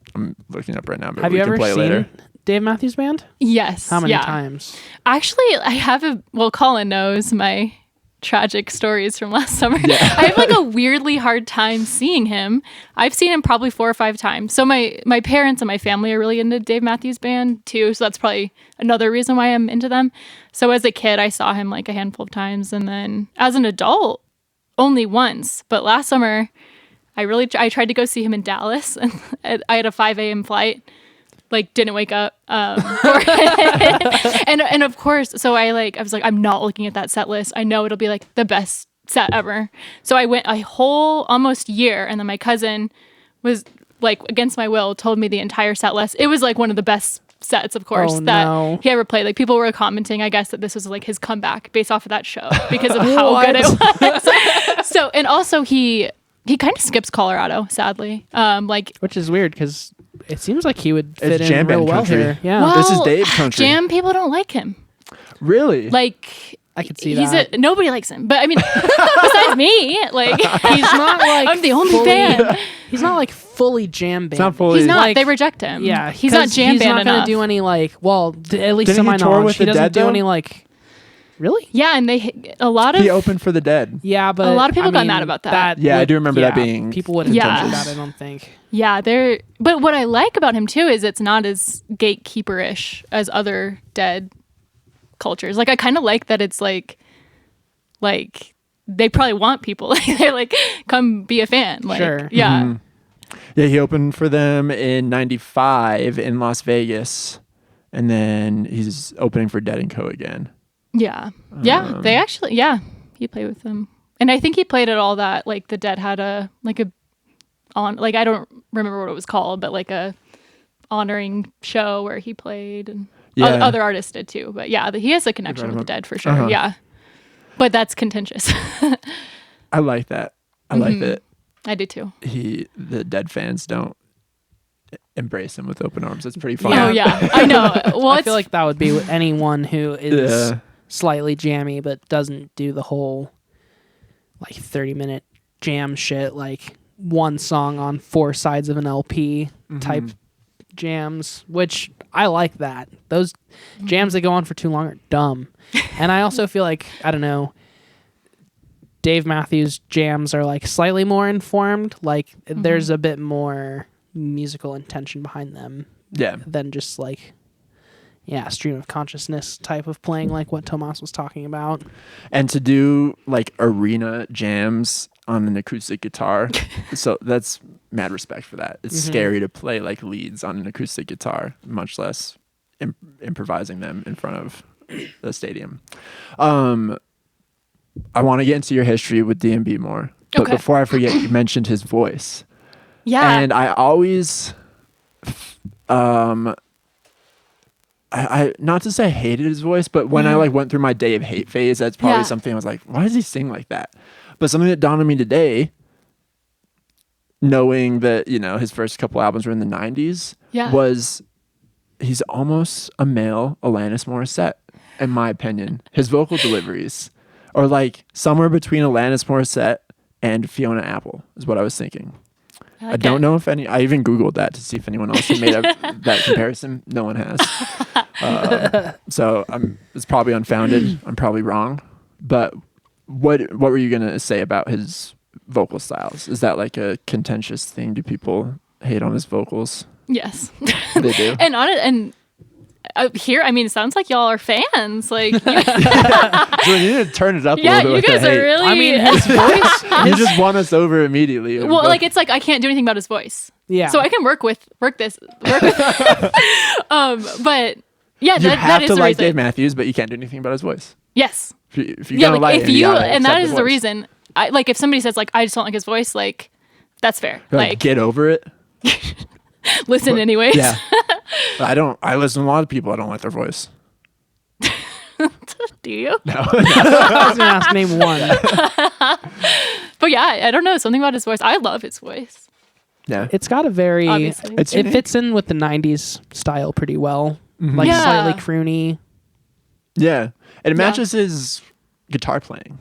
looking up right now. But Have we you can ever play seen later. Dave Matthews Band? Yes. How many yeah. times? Actually, I have Colin knows my tragic stories from last summer. I have like a weirdly hard time seeing him. I've seen him probably 4 or 5 times. So my parents and my family are really into Dave Matthews Band too. So that's probably another reason why I'm into them. So as a kid, I saw him like a handful of times. And then as an adult, only once. But last summer, I tried to go see him in Dallas. And I had a 5 a.m. flight. Like didn't wake up. And of course, so I was like, I'm not looking at that set list. I know it'll be like the best set ever. So I went a whole almost year, and then my cousin was like against my will told me the entire set list. It was like one of the best sets, of course, that he ever played. Like people were commenting, I guess, that this was like his comeback based off of that show because of how good it was. So and also he kind of skips Colorado, sadly. Which is weird because it seems like he would fit It's in jam real band well country. here. Yeah. Well, This is Dave country. Jam people don't like him. Really? Like I could see that. Nobody likes him, but I mean, besides me, like He's not like I'm the only fully- fan. He's not like fully jam band. not fully- He's not. Like, They reject him. Yeah, he's not 'cause jam he's band not gonna enough. do any like. Well, at least Didn't to he my tour knowledge, with he the doesn't Dead, do though? any like. Really? Yeah, and a lot He of opened for the Dead. Yeah, but A lot of people I got mean, mad about that. Yeah, I do remember that yeah, being people wouldn't Yeah. judge that. I don't think. yeah, they're. But what I like about him too is it's not as gatekeeper-ish as other Dead cultures. Like I kind of like that it's like they probably want people. They're like, come be a fan. Like, Sure. yeah. Mhm. Yeah, he opened for them in '95 in Las Vegas, and then he's opening for Dead & Co. again. Yeah. Yeah. They actually, he played with them. And I think he played at all that, like the Dead had I don't remember what it was called, but like a honoring show where he played and other artists did too. But yeah, he has a connection with the Dead for sure. Uh-huh. Yeah. But that's contentious. I like that. I like that I do too. the Dead fans don't embrace him with open arms. It's pretty fun. Oh yeah, I know. Well, I feel like that would be with anyone who is Yeah. slightly jammy but doesn't do the whole like 30-minute jam shit, like one song on 4 sides of an LP type jams, which I like that. Those jams that go on for too long are dumb. And I also feel like, I don't know, Dave Matthews jams are like slightly more informed. Like there's a bit more musical intention behind them Yeah. than just like stream of consciousness type of playing, like what Tomas was talking about. And to do like arena jams on an acoustic guitar, so that's mad respect for that. It's scary to play like leads on an acoustic guitar, much less improvising them in front of the stadium. I want to get into your history with DMB more, but Okay. before I forget, you mentioned his voice. Yeah. And I always, I not to say I hated his voice, but when I like went through my Dave hate phase, that's probably Yeah. something I was like, why does he sing like that? But something that dawned on me today, knowing that, you know, his first couple albums were in the 90s, Yeah. was he's almost a male Alanis Morissette, in my opinion. His vocal deliveries or like somewhere between Alanis Morissette and Fiona Apple is what I was thinking. I don't know if any. I even Googled that to see if anyone else had made that comparison. No one has. So it's probably unfounded. I'm probably wrong. But what were you gonna say about his vocal styles? Is that like a contentious thing? Do people hate on his vocals? Yes. They do. Here, I mean, it sounds like y'all are fans. Like, So you need to turn it up a yeah, little bit. you guys are really. I mean, his voice. You just won us over immediately. well, like it's like I can't do anything about his voice. Yeah. So I can work with. But yeah, you that have is to the like reason. Dave Matthews, but you can't do anything about his voice. Yes. If you're Yeah, gonna like like if him, you, gotta and that accept is the voice. reason. I like if somebody says like I just don't like his voice, like that's fair. You're Like get over it. listen anyways. Yeah. I don't. I listen to a lot of people. I don't like their voice. Do you? No. I was gonna ask name one. But yeah, I don't know, something about his voice. I love his voice. Yeah. It's got a very. Obviously. It's It fits in with the '90s style pretty well. Like Yeah. slightly croony. Yeah. And it matches his guitar playing.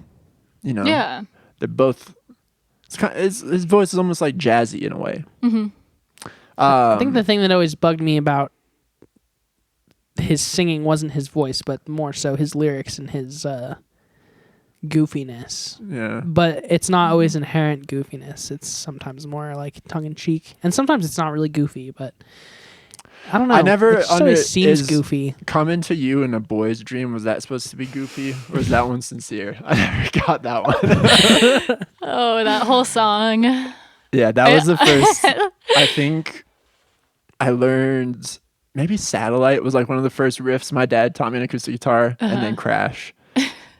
You know. Yeah. They're both. It's kind of, his voice is almost like jazzy in a way. Mm-hmm. I think the thing that always bugged me about his singing wasn't his voice, but more so his lyrics and his goofiness. Yeah. But it's not always inherent goofiness. It's sometimes more like tongue in cheek, and sometimes it's not really goofy. But I don't know. I never It just always seems is goofy. Coming to You in a Boy's Dream, was that supposed to be goofy, or is that one sincere? I never got that one. Oh, that whole song. Yeah, that was the first. I think I learned maybe Satellite was like one of the first riffs my dad taught me on acoustic guitar, and then Crash.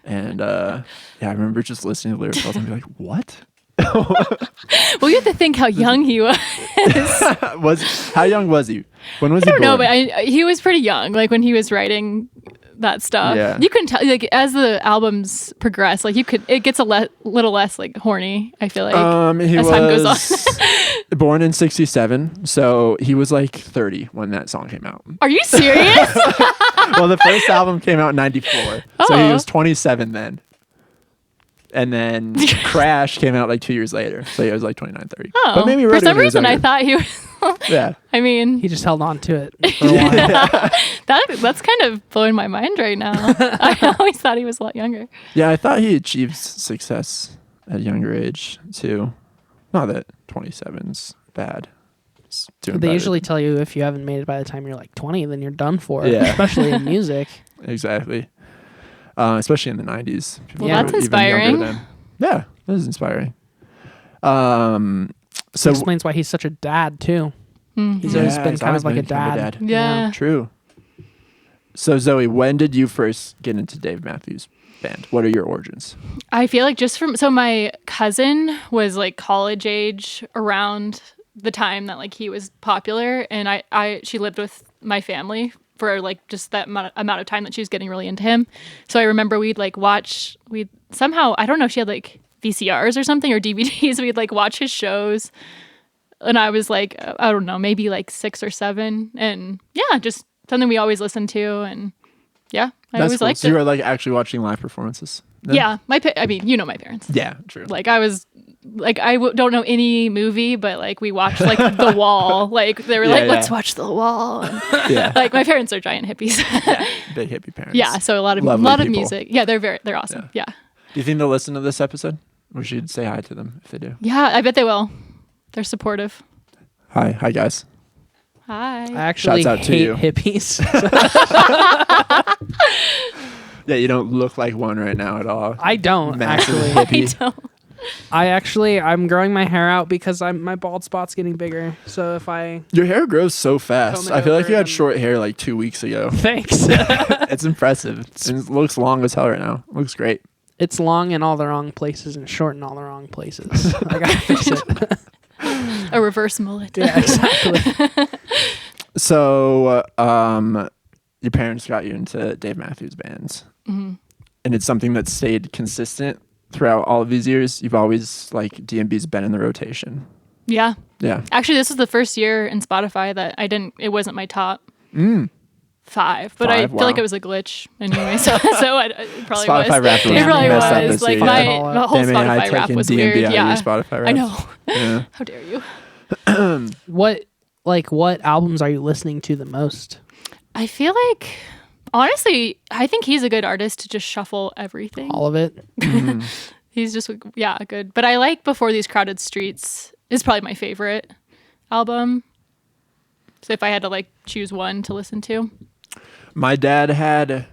And yeah, I remember just listening to lyrics and be like, "What?" Well, you have to think how young he was. How young was he? When was he I don't know, born? but he was pretty young, like when he was writing that stuff. Yeah. You can tell, like as the albums progress, like it gets a little less like horny. I feel like He as time goes on. was born in '67, so he was like 30 when that song came out. Are you serious? Well, the first album came out in '94, so he Oh. was 27 then. And then Crash came out like 2 years later, so he was like 29, 30. Oh, But maybe he for wrote it some when he was reason I younger. thought he was. Yeah. I mean, He just held on to it for a while. that's kind of blowing my mind right now. I always thought he was a lot younger. Yeah, I thought he achieved success at a younger age too. Not that 27's bad. It's doing They better. usually tell you if you haven't made it by the time you're like 20, then you're done for. Yeah. Especially in music. Exactly. Especially in the 90s. People Yeah, were that's even younger inspiring. then. Yeah, that is inspiring. So Explains why he's such a dad too. He's Yeah, always been he's kind always of like a been kind of a dad. dad. Yeah. True. So Zoe, when did you first get into Dave Matthews Band? What are your origins? I feel like so my cousin was like college age around the time that like he was popular, and she lived with my family for like just that amount of time that she was getting really into him. So I remember we'd somehow, I don't know if she had like VCRs or something or DVDs, we'd like watch his shows, and I was like, I don't know, maybe like 6 or 7, and yeah, just something we always listened to, and yeah, I always cool. liked So it. you were like actually watching live performances? then? Yeah, I mean, you know my parents. Yeah, true. Like I was, like don't know any movie, but like we watched like The Wall. Like they were Yeah, like, yeah. let's watch The Wall. And, Yeah. like my parents are giant hippies. Big hippie parents. Yeah, so a lot of Lovely people. music. Yeah, they're awesome. Yeah. Do you think they'll listen to this episode? We should say hi to them if they do. Yeah, I bet they will. They're supportive. Hi guys. Hi. I actually Shouts out to hate you. hippies. Yeah, you don't look like one right now at all. I don't Massive actually. hippie. I'm growing my hair out because my bald spot's getting bigger. So if I Your hair grows so fast. Comb it I feel like over you had and- short hair like 2 weeks ago. thanks, It's impressive. It looks long as hell right now. Looks great. it's long in all the wrong places and short in all the wrong places. I gotta fix it. A reverse mullet. Yeah, exactly. So, your parents got you into Dave Matthews Bands, and it's something that stayed consistent throughout all of these years. You've always like DMB's been in the rotation. Yeah. Yeah. Actually, this was the first year in Spotify that it wasn't my top. 5, but I 5? feel like Wow. it was a glitch anyway. So it probably was. Spotify Wrapped was It probably messed up was. this Like week. my Yeah. whole Damn it, I Spotify take wrap in was DMB, weird. I Yeah, use Spotify I Wrapped. know. Yeah. How dare you? What albums are you listening to the most? I feel like, honestly, I think he's a good artist to just shuffle everything. All of it? He's just, yeah, good. But I like Before These Crowded Streets is probably my favorite album. So if I had to like choose one to listen to. My dad had,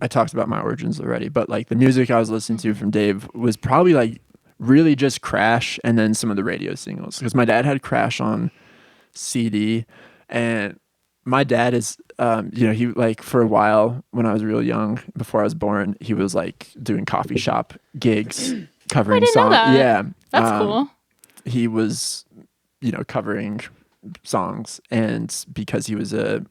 I talked about my origins already, but like the music I was listening to from Dave was probably like really just Crash and then some of the radio singles. Because my dad had Crash on CD, and my dad is, he like for a while when I was real young, before I was born, he was like doing coffee shop gigs covering didn't know songs. that. Yeah. That's cool. He was, covering songs, and because he was a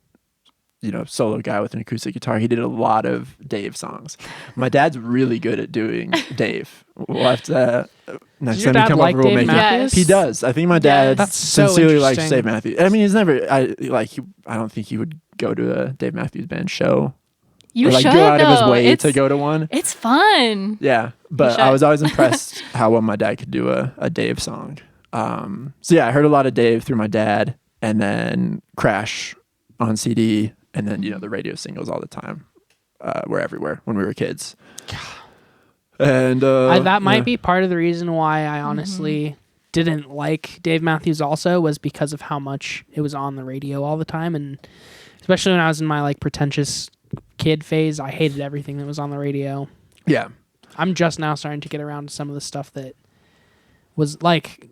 solo guy with an acoustic guitar, he did a lot of Dave songs. My dad's really good at doing Dave. We'll have to next your time he dad come like over, we'll Dave make Matthews? it. He does. I think my dad That's so sincerely likes interesting. Dave Matthews. I mean, he's never. I don't think he would go to a Dave Matthews Band show. You or like should, go out of his though. way to go to one. It's fun. Yeah, but I should. was always impressed how well my dad could do a Dave song. So yeah, I heard a lot of Dave through my dad, and then Crash on CD, and then the radio singles all the time. Were everywhere when we were kids. And That might yeah. be part of the reason why I honestly didn't like Dave Matthews also, was because of how much it was on the radio all the time. And especially when I was in my like pretentious kid phase, I hated everything that was on the radio. Yeah. I'm just now starting to get around to some of the stuff that was like,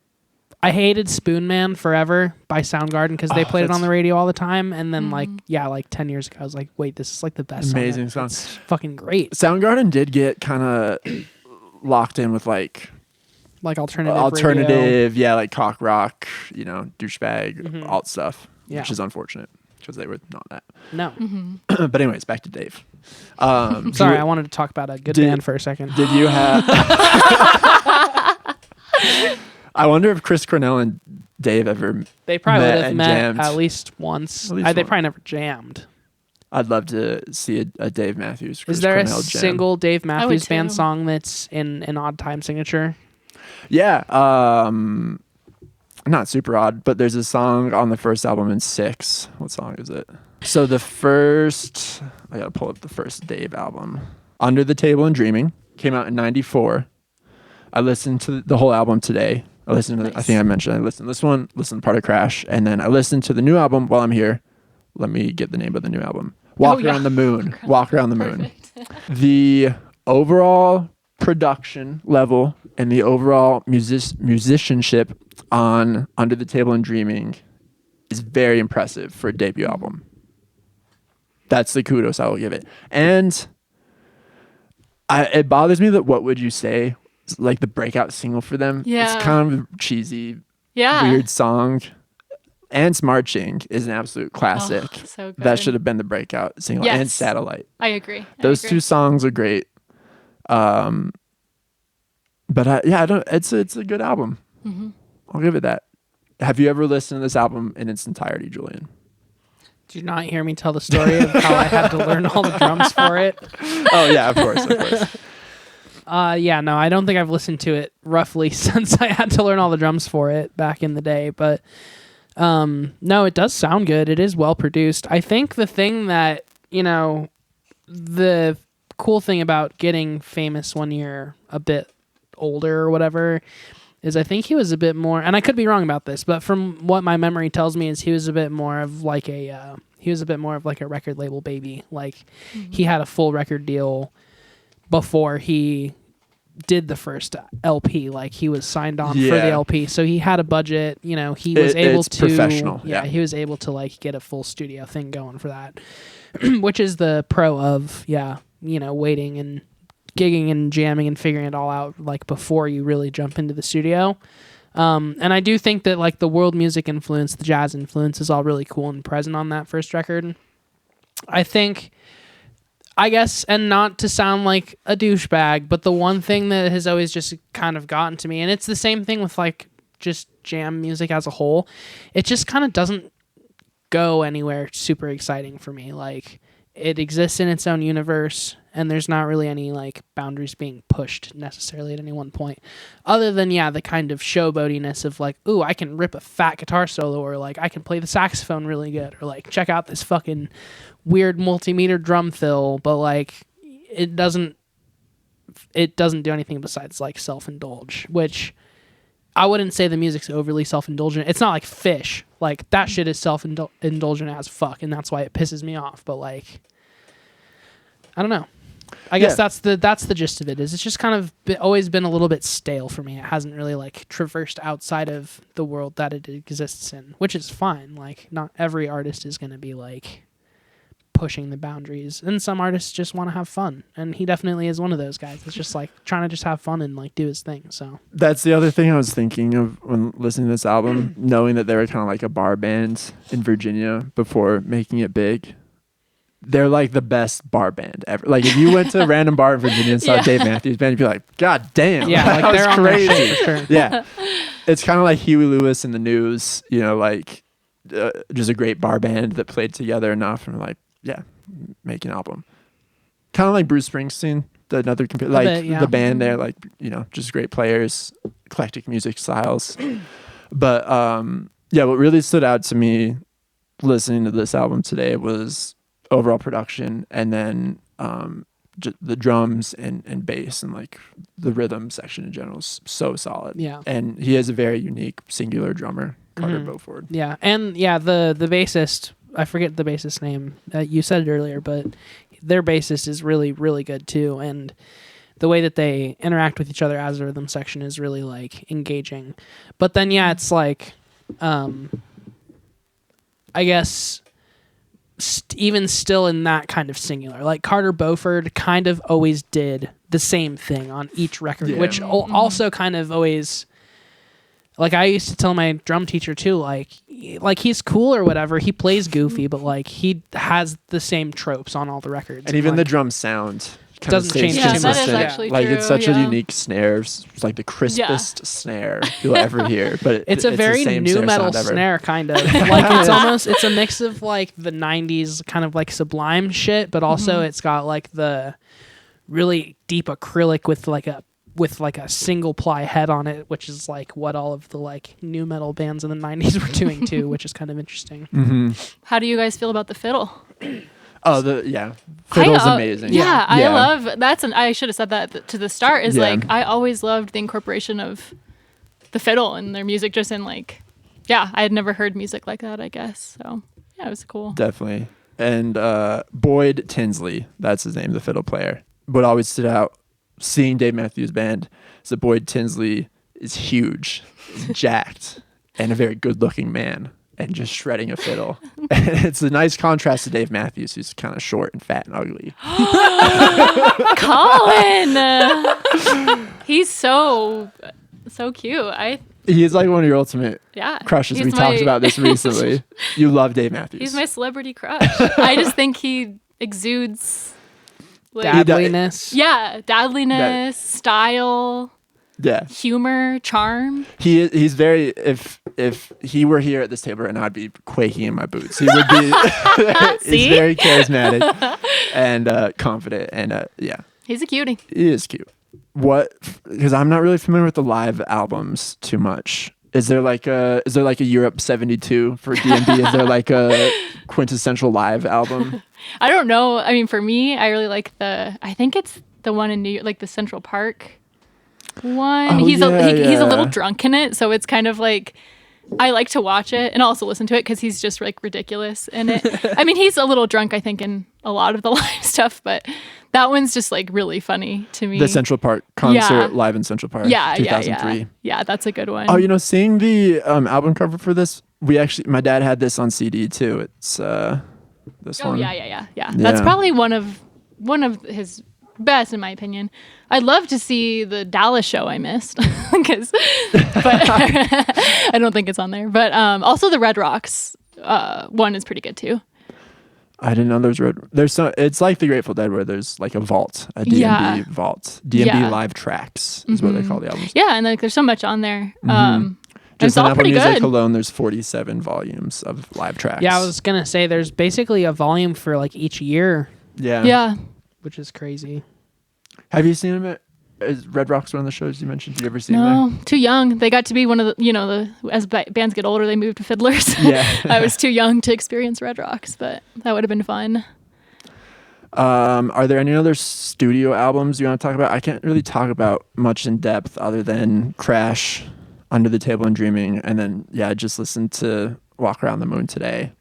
I hated Spoon Man forever by Soundgarden because they played it on the radio all the time. And then like 10 years ago, I was like, wait, this is like the best Amazing song. song. It's fucking great. Soundgarden did get kind of locked in with like Like alternative radio. yeah, like cock rock, douchebag, alt stuff, Yeah. which is unfortunate because they were not that. No. But anyways, back to Dave. Sorry, I wanted to talk about a good band for a second. Did you have? I wonder if Chris Cornell and Dave ever. They probably met would have and met jammed. at least once. At least They once. probably never jammed. I'd love to see a Dave Matthews. Chris Is there Cornell a jam. single Dave Matthews Band too. song that's in an odd time signature? Yeah, not super odd, but there's a song on the first album in 6. What song is it? So I gotta pull up the first Dave album. Under the Table and Dreaming came out in '94. I listened to the whole album today. I listened to, I think I mentioned I listened to this one, listened to part of Crash, and then I listened to the new album while I'm here. Let me get the name of the new album. Walk Around the Moon. Walk Around the Moon. The overall production level and the overall musicianship on Under the Table and Dreaming is very impressive for a debut album. That's the kudos I will give it. And it bothers me that What Would You Say, like the breakout single for them, Yeah. it's kind of a cheesy, Yeah. weird song. Ants Marching is an absolute classic. Oh, so good. That should have been the breakout single. Yes. And Satellite. I agree. Those two songs are great. But I don't. It's a good album. I'll give it that. Have you ever listened to this album in its entirety, Julian? Did you not hear me tell the story of how I had to learn all the drums for it? Oh yeah, of course. Yeah, no, I don't think I've listened to it roughly since I had to learn all the drums for it back in the day. But no, it does sound good. It is well produced. I think the thing that, the cool thing about getting famous when you're a bit older or whatever is I think he was a bit more, and I could be wrong about this, but from what my memory tells me is he was a bit more of like a record label baby. Like he had a full record deal before he did the first LP. Like he was signed on for the Yeah. LP, so he had a budget. He was able it's to professional. Yeah. he was able to like get a full studio thing going for that, which is the pro of waiting and gigging and jamming and figuring it all out like before you really jump into the studio. And I do think that like the world music influence, the jazz influence is all really cool and present on that first record. I guess, and not to sound like a douchebag, but the one thing that has always just kind of gotten to me, and it's the same thing with like just jam music as a whole, it just kind of doesn't go anywhere super exciting for me. Like, it exists in its own universe, and there's not really any like boundaries being pushed necessarily at any one point, other than the kind of showboatiness of like, ooh, I can rip a fat guitar solo, or like I can play the saxophone really good, or like check out this fucking weird multimeter drum fill. But like, it doesn't do anything besides like self-indulge, which I wouldn't say the music's overly self-indulgent. It's not like Fish. Like, that shit is self-indulgent as fuck, and that's why it pisses me off. But like, I don't know. I guess that's the gist of it. Is it's just kind of always been a little bit stale for me. It hasn't really like traversed outside of the world that it exists in, which is fine. Like, not every artist is going to be like pushing the boundaries, and some artists just want to have fun, and he definitely is one of those guys. It's just like trying to just have fun and like do his thing. So that's the other thing I was thinking of when listening to this album, knowing that they were kind of like a bar band in Virginia before making it big. They're like the best bar band ever. Like, if you went to a random bar in Virginia and saw Dave Matthews Band, you'd be like, God damn. yeah, that like they're was on their crazy. shit for sure. Yeah. It's kind of like Huey Lewis and the News, you know, like just a great bar band that played together enough, and we're like, yeah, make an album. Kind of like Bruce Springsteen, another the band there, like, you know, just great players, eclectic music styles. But what really stood out to me listening to this album today was overall production, and then the drums and bass, and like the rhythm section in general is so solid. Yeah. And he has a very unique singular drummer, Carter Beauford. Yeah. And the bassist, I forget the bassist's name. You said it earlier, but their bassist is really, really good too. And the way that they interact with each other as a rhythm section is really like engaging. But then, it's like, I guess even still in that kind of singular, like Carter Beauford kind of always did the same thing on each record, which also kind of always, like, I used to tell my drum teacher too, like he's cool or whatever, he plays goofy, but like he has the same tropes on all the records, and even like, the drum sound doesn't change Yeah, too that much. is actually like true. it's such a yeah. unique snare. It's like the crispest snare you'll ever hear. But It's a very the same new metal sound ever. snare, kind of. Like, it's a mix of like the 90s kind of like Sublime shit, but also it's got like the really deep acrylic with like a single ply head on it, which is like what all of the like new metal bands in the 90s were doing too, which is kind of interesting. Mm-hmm. How do you guys feel about the fiddle? Oh, fiddle's amazing. Yeah, I love I should have said that to the start. Is Yeah. like, I always loved the incorporation of the fiddle in their music, just in like, I had never heard music like that, I guess. So yeah, it was cool. Definitely. And Boyd Tinsley, that's his name, the fiddle player. What always stood out seeing Dave Matthews Band is that Boyd Tinsley is huge, jacked, and a very good-looking man, and just shredding a fiddle. And it's a nice contrast to Dave Matthews, who's kind of short and fat and ugly. Colin, he's so cute. He is like one of your ultimate Yeah. crushes. He's We talked about this recently. You love Dave Matthews. He's my celebrity crush. I just think he exudes like, Dadliness. dadliness, style, Yeah. humor, charm. He's very, if he were here at this table right now, I'd be quaking in my boots. He would be, he's very charismatic and confident, and He's a cutie. he is cute. Because I'm not really familiar with the live albums too much. Is there like a Europe 72 for DMB? Is there like a quintessential live album? I don't know. I mean, for me, I really like I think it's the one in New York, like the Central Park one. Oh, He's a little yeah. drunk in it, so it's kind of like, I like to watch it and also listen to it because he's just like ridiculous in it. I mean, he's a little drunk, I think, in a lot of the live stuff, but that one's just like really funny to me. The Central Park concert live in Central Park, 2003. Yeah, that's a good one. Oh, seeing the album cover for this, my dad had this on CD too. It's this one. Yeah. That's probably one of his best, in my opinion. I'd love to see the Dallas show I missed, but I don't think it's on there. But also the Red Rocks one is pretty good too. I didn't know it's like the Grateful Dead, where there's like a vault, a DMB vault. DMB live tracks is what they call the albums. Yeah, and like there's so much on there. Just it's on all Apple pretty Music good. alone, there's 47 volumes of live tracks. Yeah, I was gonna say there's basically a volume for like each year, Yeah. which is crazy. Have you seen him? Is Red Rocks one of the shows you mentioned? Did you ever see him there? No, too young. They got to be one of the, as bands get older, they move to fiddlers. Yeah. I was too young to experience Red Rocks, but that would have been fun. Are there any other studio albums you want to talk about? I can't really talk about much in depth other than Crash, Under the Table and Dreaming, and then I just listened to Walk Around the Moon today.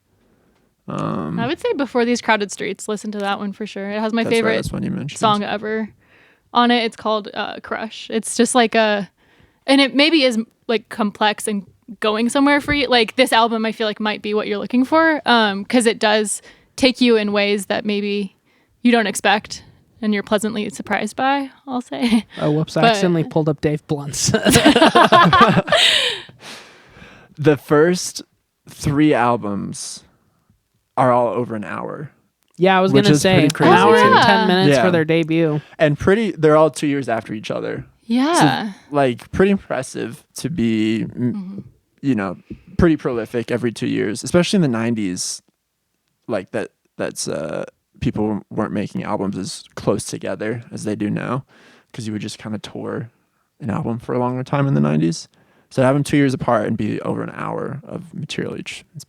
I would say Before These Crowded Streets. Listen to that one for sure. It has my That's right, favorite that's one you mentioned. song ever on it. It's called Crush. It's just like and it maybe is like complex and going somewhere for you. Like this album, I feel like might be what you're looking for, because it does take you in ways that maybe you don't expect and you're pleasantly surprised by, I'll say. Oh, whoops! I But- accidentally pulled up Dave Blunt's. The first 3 albums are all over an hour. Yeah, I was Which gonna is say pretty an crazy, hour too. and 10 minutes Yeah. for their debut. And they're all 2 years after each other. Yeah. Like pretty impressive to be, pretty prolific every 2 years, especially in the 90s. Like that's people weren't making albums as close together as they do now, because you would just kind of tour an album for a longer time in the 90s. So to have them 2 years apart and be over an hour of material each, it's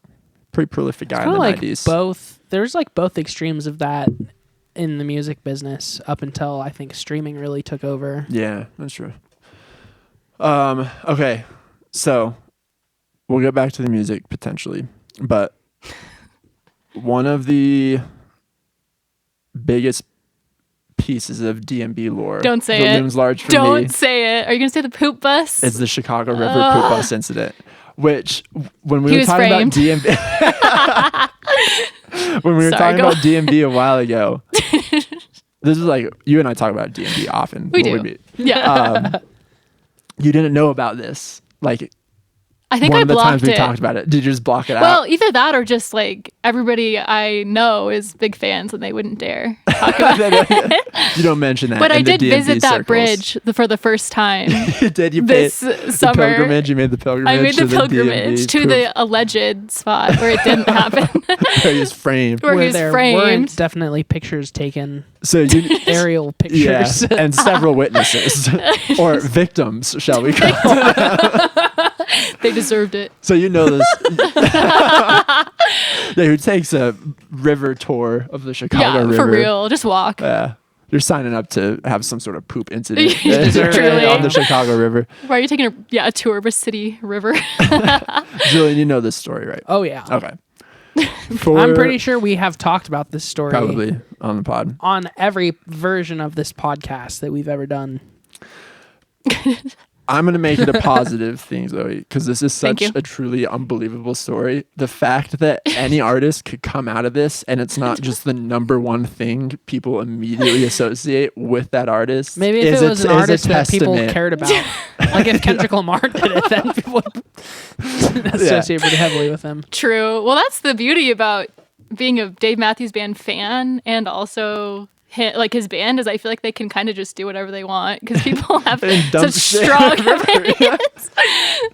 pretty prolific guy in Kind the of like 90s. both. There's like both extremes of that in the music business up until I think streaming really took over. Yeah, that's true. Okay, so we'll get back to the music potentially, but one of the biggest pieces of DMB lore, Don't say the it. looms large for Don't me, say it. Are you going to say the poop bus? is the Chicago River poop bus incident, which when we He were was talking framed. about DMB, when we were Sorry, talking go about DMB a while ago, this is like you and I talk about DMB often. We when do. meet. Yeah. You didn't know about this, like. I think One I of the times blocked we it. talked about it. Did you just block it Well, out? either that or just like everybody I know is big fans and they wouldn't dare talk about it. You don't mention that. But in I the did DMV visit that circles. bridge for the first time You did. You paid this the summer. pilgrimage. You made the pilgrimage. I made the to pilgrimage DMV to poop the alleged spot where it didn't happen. where he was framed. Where he was there framed. weren't definitely pictures taken, So you, aerial yeah, pictures. and several witnesses or victims, shall we call them? They deserved it. So you know this. Yeah, who takes a river tour of the Chicago Yeah, River? for real. Just walk. You're signing up to have some sort of poop incident Truly. on the Chicago River. Why are you taking a tour of a city river? Julian, you know this story, right? Oh yeah. Okay. I'm pretty sure we have talked about this story Probably on the pod. on every version of this podcast that we've ever done. I'm going to make it a positive thing, Zoe, because this is Thank such you. a truly unbelievable story. The fact that any artist could come out of this and it's not just the number one thing people immediately associate with that artist. Maybe if it was an artist that people testament. cared about, like if Kendrick Lamar did it, then people would associate pretty heavily with him. True. Well, that's the beauty about being a Dave Matthews Band fan and also his band is I feel like they can kind of just do whatever they want because people have And dump such shit strong everywhere. opinions.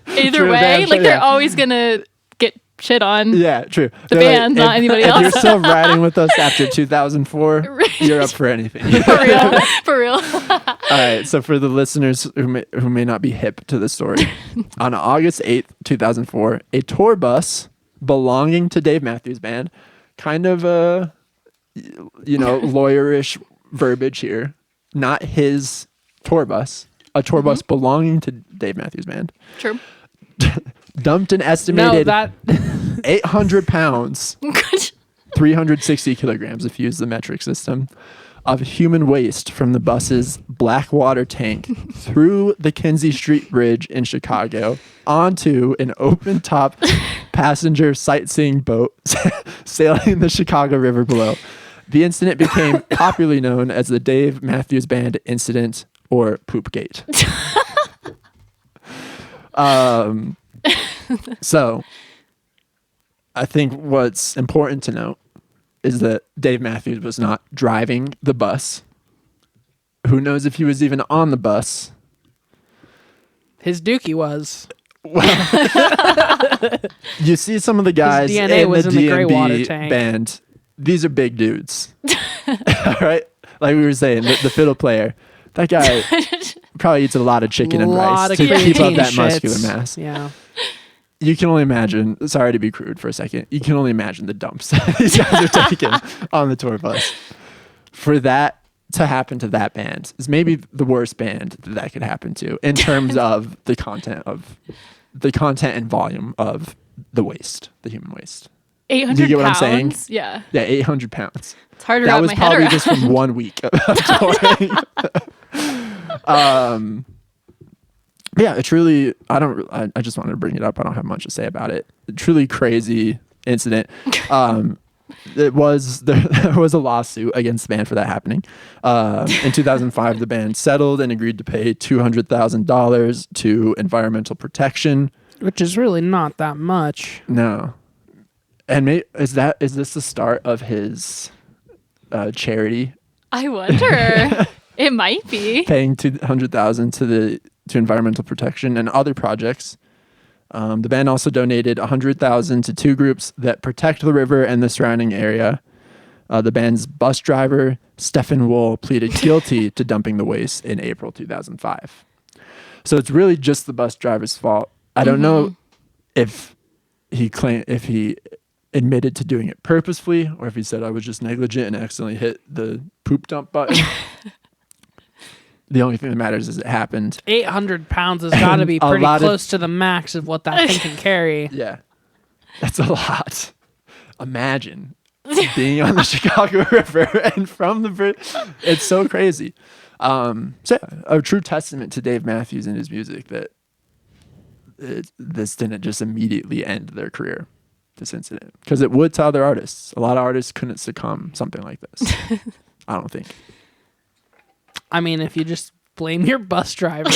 Either True, way, damn like sure, they're yeah. always gonna get shit on. Yeah, true. The They're band, not anybody if else. you're still riding with us after 2004, you're up for anything. For real. For real. All right, so for the listeners who may not be hip to the story, on August 8th, 2004, a tour bus belonging to Dave Matthews Band, kind of lawyerish verbiage here, not his tour bus, a tour bus belonging to Dave Matthews Band, True. dumped an No, estimated that 800 pounds, 360 kilograms if you use the metric system, of human waste from the bus's black water tank through the Kinsey Street Bridge in Chicago onto an open top passenger sightseeing boat sailing the Chicago River below. The incident became popularly known as the Dave Matthews Band incident or Poopgate. So I think what's important to note is that Dave Matthews was not driving the bus. Who knows if he was even on the bus? his dookie was. You see some of the guys DNA in was the in the gray water D&B tank. band. These are big dudes. All right? Like we were saying, the fiddle player, that guy probably eats a lot of chicken and rice to keep up creatine that shits. muscular mass. Yeah. You can only imagine, sorry to be crude for a second, you can only imagine the dumps these guys are taking on the tour bus. For that to happen to that band is maybe the worst band that could happen to in terms of the content and volume of the waste, the human waste. 800 Do you get what pounds? I'm saying? Yeah. Yeah, 800 pounds. It's hard to That wrap was my head probably around. just from 1 week of touring. Yeah, it truly, I just wanted to bring it up. I don't have much to say about it. A truly crazy incident. There was a lawsuit against the band for that happening. In 2005, the band settled and agreed to pay $200,000 to environmental protection. Which is really not that much. No. And is this the start of his charity? I wonder. It might be. Paying $200,000 to environmental protection and other projects. The band also donated $100,000 to two groups that protect the river and the surrounding area. The band's bus driver, Stefan Wohl, pleaded guilty to dumping the waste in April 2005. So it's really just the bus driver's fault. I don't know if he admitted to doing it purposefully or if he said I was just negligent and accidentally hit the poop dump button. The only thing that matters is it happened. 800 pounds has got to be pretty close to the max of what that thing can carry. Yeah. That's a lot. Imagine being on the Chicago River and from the bridge. It's so crazy. So yeah, a true testament to Dave Matthews and his music that this didn't just immediately end their career, this incident. Because it would to other artists. A lot of artists couldn't succumb something like this. I don't think. I mean, if you just blame your bus driver,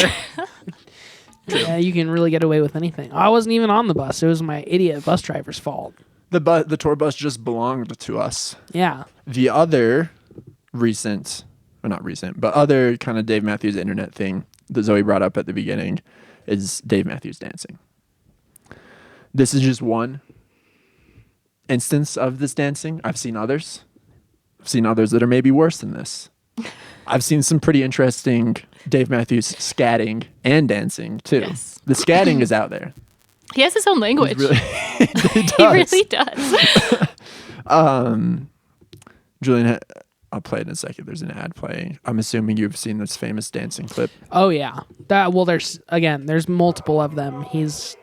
yeah, you can really get away with anything. I wasn't even on the bus. It was my idiot bus driver's fault. The tour bus just belonged to us. Yeah. The other other kind of Dave Matthews internet thing that Zoe brought up at the beginning is Dave Matthews dancing. This is just one instance of this dancing. I've seen others. I've seen others that are maybe worse than this. I've seen some pretty interesting Dave Matthews scatting and dancing too. Yes. The scatting is out there. He has his own language. He He really does. Julian, I'll play it in a second. There's an ad playing. I'm assuming you've seen this famous dancing clip. Oh yeah. There's multiple of them. He's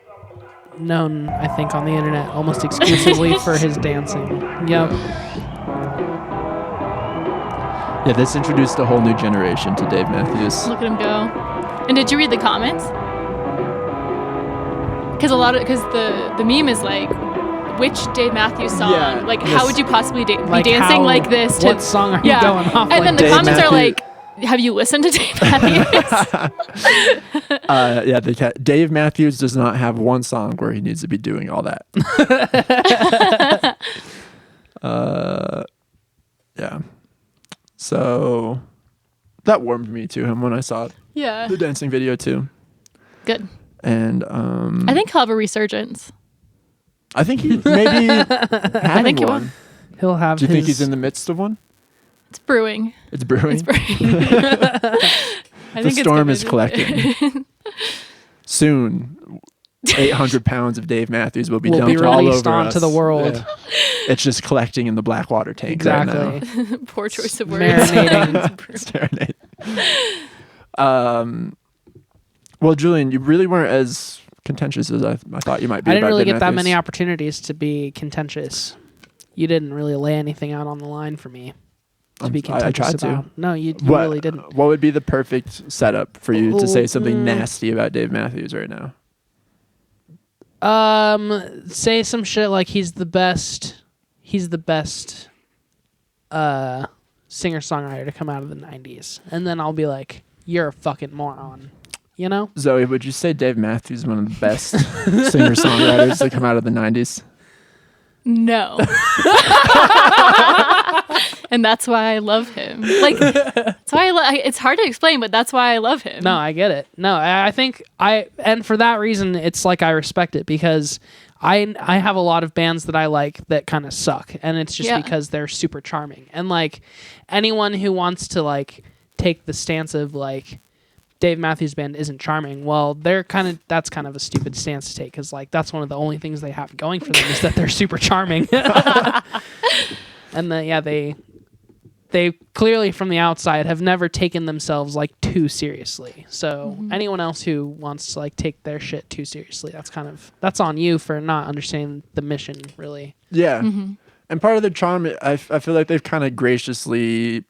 known, I think, on the internet almost exclusively for his dancing. Yep. Yeah, this introduced a whole new generation to Dave Matthews. Look at him go. And did you read the comments? Because the meme is like, which Dave Matthews song? Yeah, like, yes. how would you possibly be Like dancing how- like this? what song are you going off And then like? the Dave comments are Matthews- like, have you listened to Dave Matthews? Dave Matthews does not have one song where he needs to be doing all that. Yeah. So that warmed me to him when I saw Yeah. the dancing video too. Good. And I think he'll have a resurgence. I think he maybe having think he will. one. He'll have Do you think he's in the midst of one? It's brewing. It's brewing. It's brewing. I The think storm it's is collecting. Soon, 800 pounds of Dave Matthews will be will dumped be all released over onto us. the world. Yeah. It's just collecting in the Blackwater tank right now. Exactly. Poor choice of words. Marinating. It's marinade. Well, Julian, you really weren't as contentious as I thought you might be. I didn't about really Dave get that Matthews. many opportunities to be contentious. You didn't really lay anything out on the line for me to be contentious I tried about. to. No, you What, really didn't. What would be the perfect setup for you to say something nasty about Dave Matthews right now? Say some shit like he's the best singer-songwriter to come out of the 90s. And then I'll be like, you're a fucking moron. You know? Zoe, would you say Dave Matthews is one of the best singer-songwriters to come out of the 90s? No. And that's why I love him. Like, that's why it's hard to explain, but that's why I love him. No, I get it. No, I think and for that reason, it's like I respect it because I have a lot of bands that I like that kind of suck, and it's just because they're super charming. And like anyone who wants to like take the stance of like Dave Matthews Band isn't charming, well, that's kind of a stupid stance to take because like that's one of the only things they have going for them is that they're super charming. And they clearly from the outside have never taken themselves like too seriously. So anyone else who wants to like take their shit too seriously, that's on you for not understanding the mission really. Yeah. And part of their charm, I feel like they've kind of graciously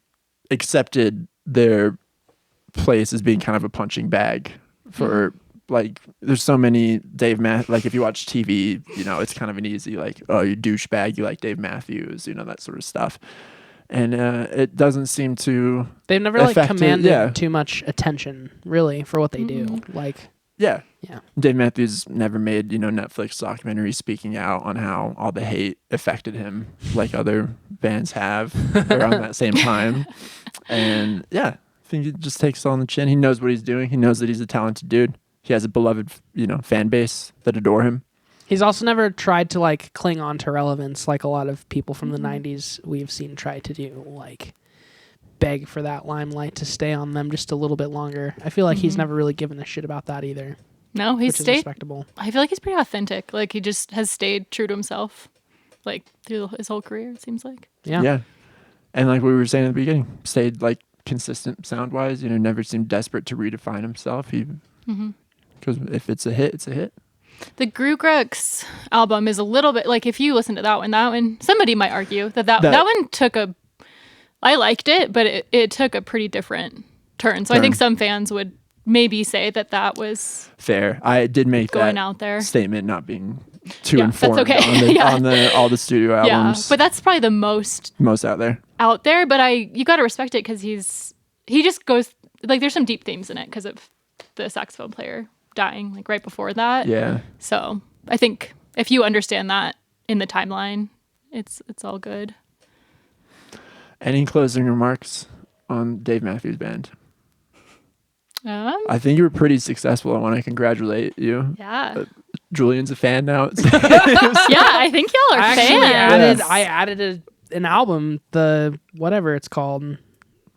accepted their place as being kind of a punching bag for like there's so many like if you watch TV, you know, it's kind of an easy like, oh, you douchebag, you like Dave Matthews, you know, that sort of stuff. And it doesn't seem to they've never like commanded too much attention really for what they do. Like yeah. Dave Matthews never made, you know, Netflix documentary speaking out on how all the hate affected him like other bands have around that same time. And yeah, I think he just takes it on the chin. He knows what he's doing. He knows that he's a talented dude. He has a beloved, you know, fan base that adore him. He's also never tried to like cling on to relevance like a lot of people from the 90s we've seen try to do, like beg for that limelight to stay on them just a little bit longer. I feel like he's never really given a shit about that either. No, he's stayed respectable. I feel like he's pretty authentic. Like he just has stayed true to himself like through his whole career, it seems like. Yeah. And like we were saying at the beginning, stayed like consistent sound wise, you know, never seemed desperate to redefine himself. Because if it's a hit, it's a hit. The Grugrux album is a little bit like if you listen to that one, somebody might argue that one took I liked it, but it took a pretty different turn. So I think some fans would maybe say that was fair. I did make going that out there statement, not being too informed that's okay. on all the studio albums. But that's probably the most out there. But you got to respect it because he just goes like there's some deep themes in it because of the saxophone player dying like right before that. Yeah. So I think if you understand that in the timeline, it's all good. Any closing remarks on Dave Matthews Band? I think you were pretty successful. I want to congratulate you. Yeah. Julian's a fan now. Yeah, I think y'all are fans. I added an album, the whatever it's called,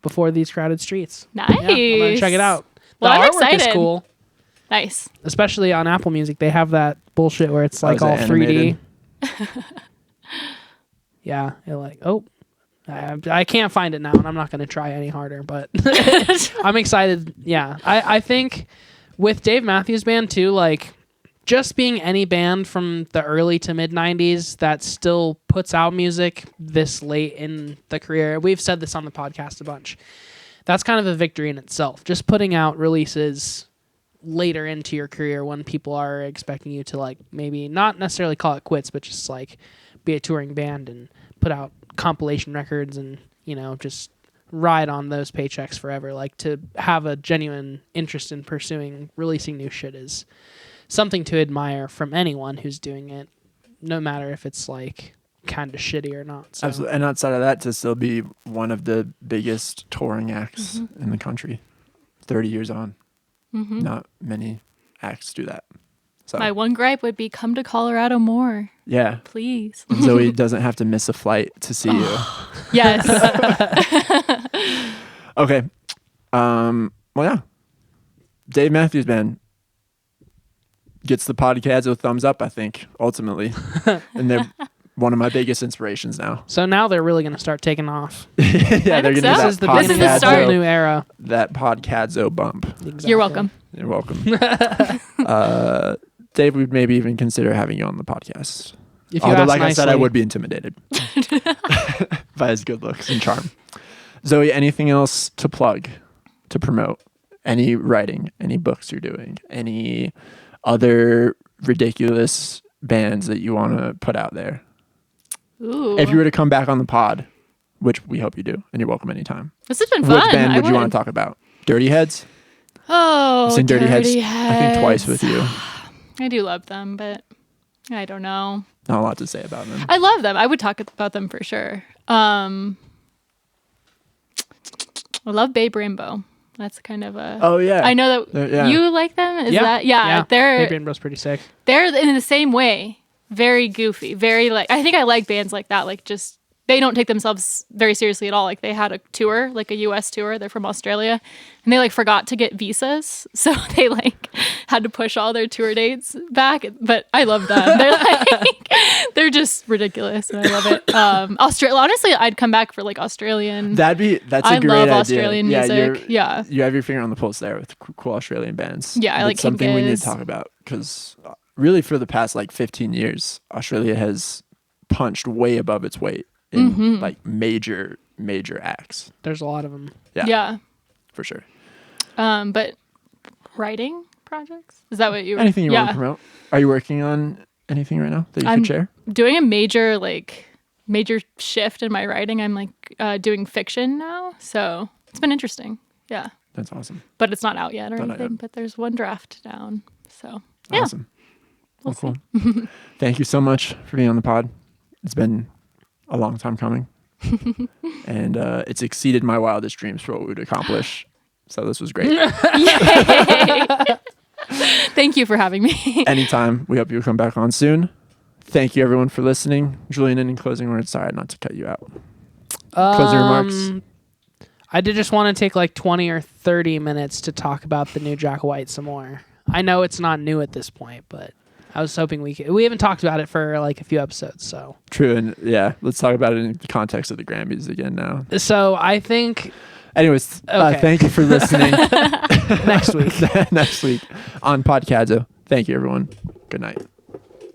Before These Crowded Streets. Nice. Yeah, I'm gonna check it out. Well, the I'm artwork excited. is cool. Nice. Especially on Apple Music, they have that bullshit where it's like all 3D. Yeah, I can't find it now, and I'm not going to try any harder, but I'm excited. Yeah, I think with Dave Matthews Band too, like just being any band from the early to mid 90s that still puts out music this late in the career. We've said this on the podcast a bunch. That's kind of a victory in itself. Just putting out releases later into your career when people are expecting you to like maybe not necessarily call it quits, but just like be a touring band and put out compilation records and, you know, just ride on those paychecks forever. Like to have a genuine interest in pursuing releasing new shit is something to admire from anyone who's doing it, no matter if it's like kind of shitty or not. So. Absolutely. And outside of that, to still be one of the biggest touring acts in the country 30 years on. Not many acts do that. So my one gripe would be come to Colorado more. Yeah. Please. Zoe doesn't have to miss a flight to see you. Yes. Okay. Well, yeah. Dave Matthews Band gets the podcadzo thumbs up, I think, ultimately. And they're one of my biggest inspirations now. So now they're really going to start taking off. Yeah, they're going to so. do This is the start. Whole new era. That podcadzo bump. Exactly. You're welcome. You're welcome. Dave, we'd maybe even consider having you on the podcast. If you Although, ask like I said, I nicely. would be intimidated by his good looks and charm. Zoe, anything else to plug, to promote? Any writing, any books you're doing, any other ridiculous bands that you want to put out there? Ooh. If you were to come back on the pod, which we hope you do, and you're welcome anytime. This has been fun. Which band would you want to talk about? Dirty Heads? Oh, I've seen Dirty Heads, Heads. I think twice with you. I do love them, but I don't know. Not a lot to say about them. I love them. I would talk about them for sure. I love Babe Rainbow. That's kind of a. Oh yeah. I know that Yeah. you like them. Is that Babe They're Rainbow's pretty sick. they're in the same way. Very goofy. Very like. I think I like bands like that. Like just they don't take themselves very seriously at all. Like they had a tour, like a U.S. tour. They're from Australia, and they like forgot to get visas, so they like had to push all their tour dates back. But I love them. They're like they're just ridiculous, and I love it. Australia. Honestly, I'd come back for like Australian. That's a I great love idea. Australian music. Yeah. You have your finger on the pulse there with cool Australian bands. Yeah, I like It's something we need Kinkas. to talk about because really for the past like 15 years, Australia has punched way above its weight in like major acts. There's a lot of them. Yeah. For sure. But writing projects? Is that what you? Anything you want to promote? Are you working on anything right now that you could share? Doing a major shift in my writing. I'm like doing fiction now, so it's been interesting. Yeah, That's awesome. but it's not out yet or Not out anything. yet. But there's one draft down. So yeah, Awesome. Well, cool. Thank you so much for being on the pod. It's been a long time coming. And it's exceeded my wildest dreams for what we would accomplish. So this was great. Thank you for having me. Anytime. We hope you'll come back on soon. Thank you everyone for listening. Julian, any closing words? Sorry not to cut you out. Closing remarks. I did just want to take like 20 or 30 minutes to talk about the new Jack White some more. I know it's not new at this point, but I was hoping we haven't talked about it for like a few episodes, so. True, and yeah, let's talk about it in the context of the Grammys again now. So I think... Anyways, Okay. Thank you for listening. Next week. Next week on Podcadzo. Thank you, everyone. Good night.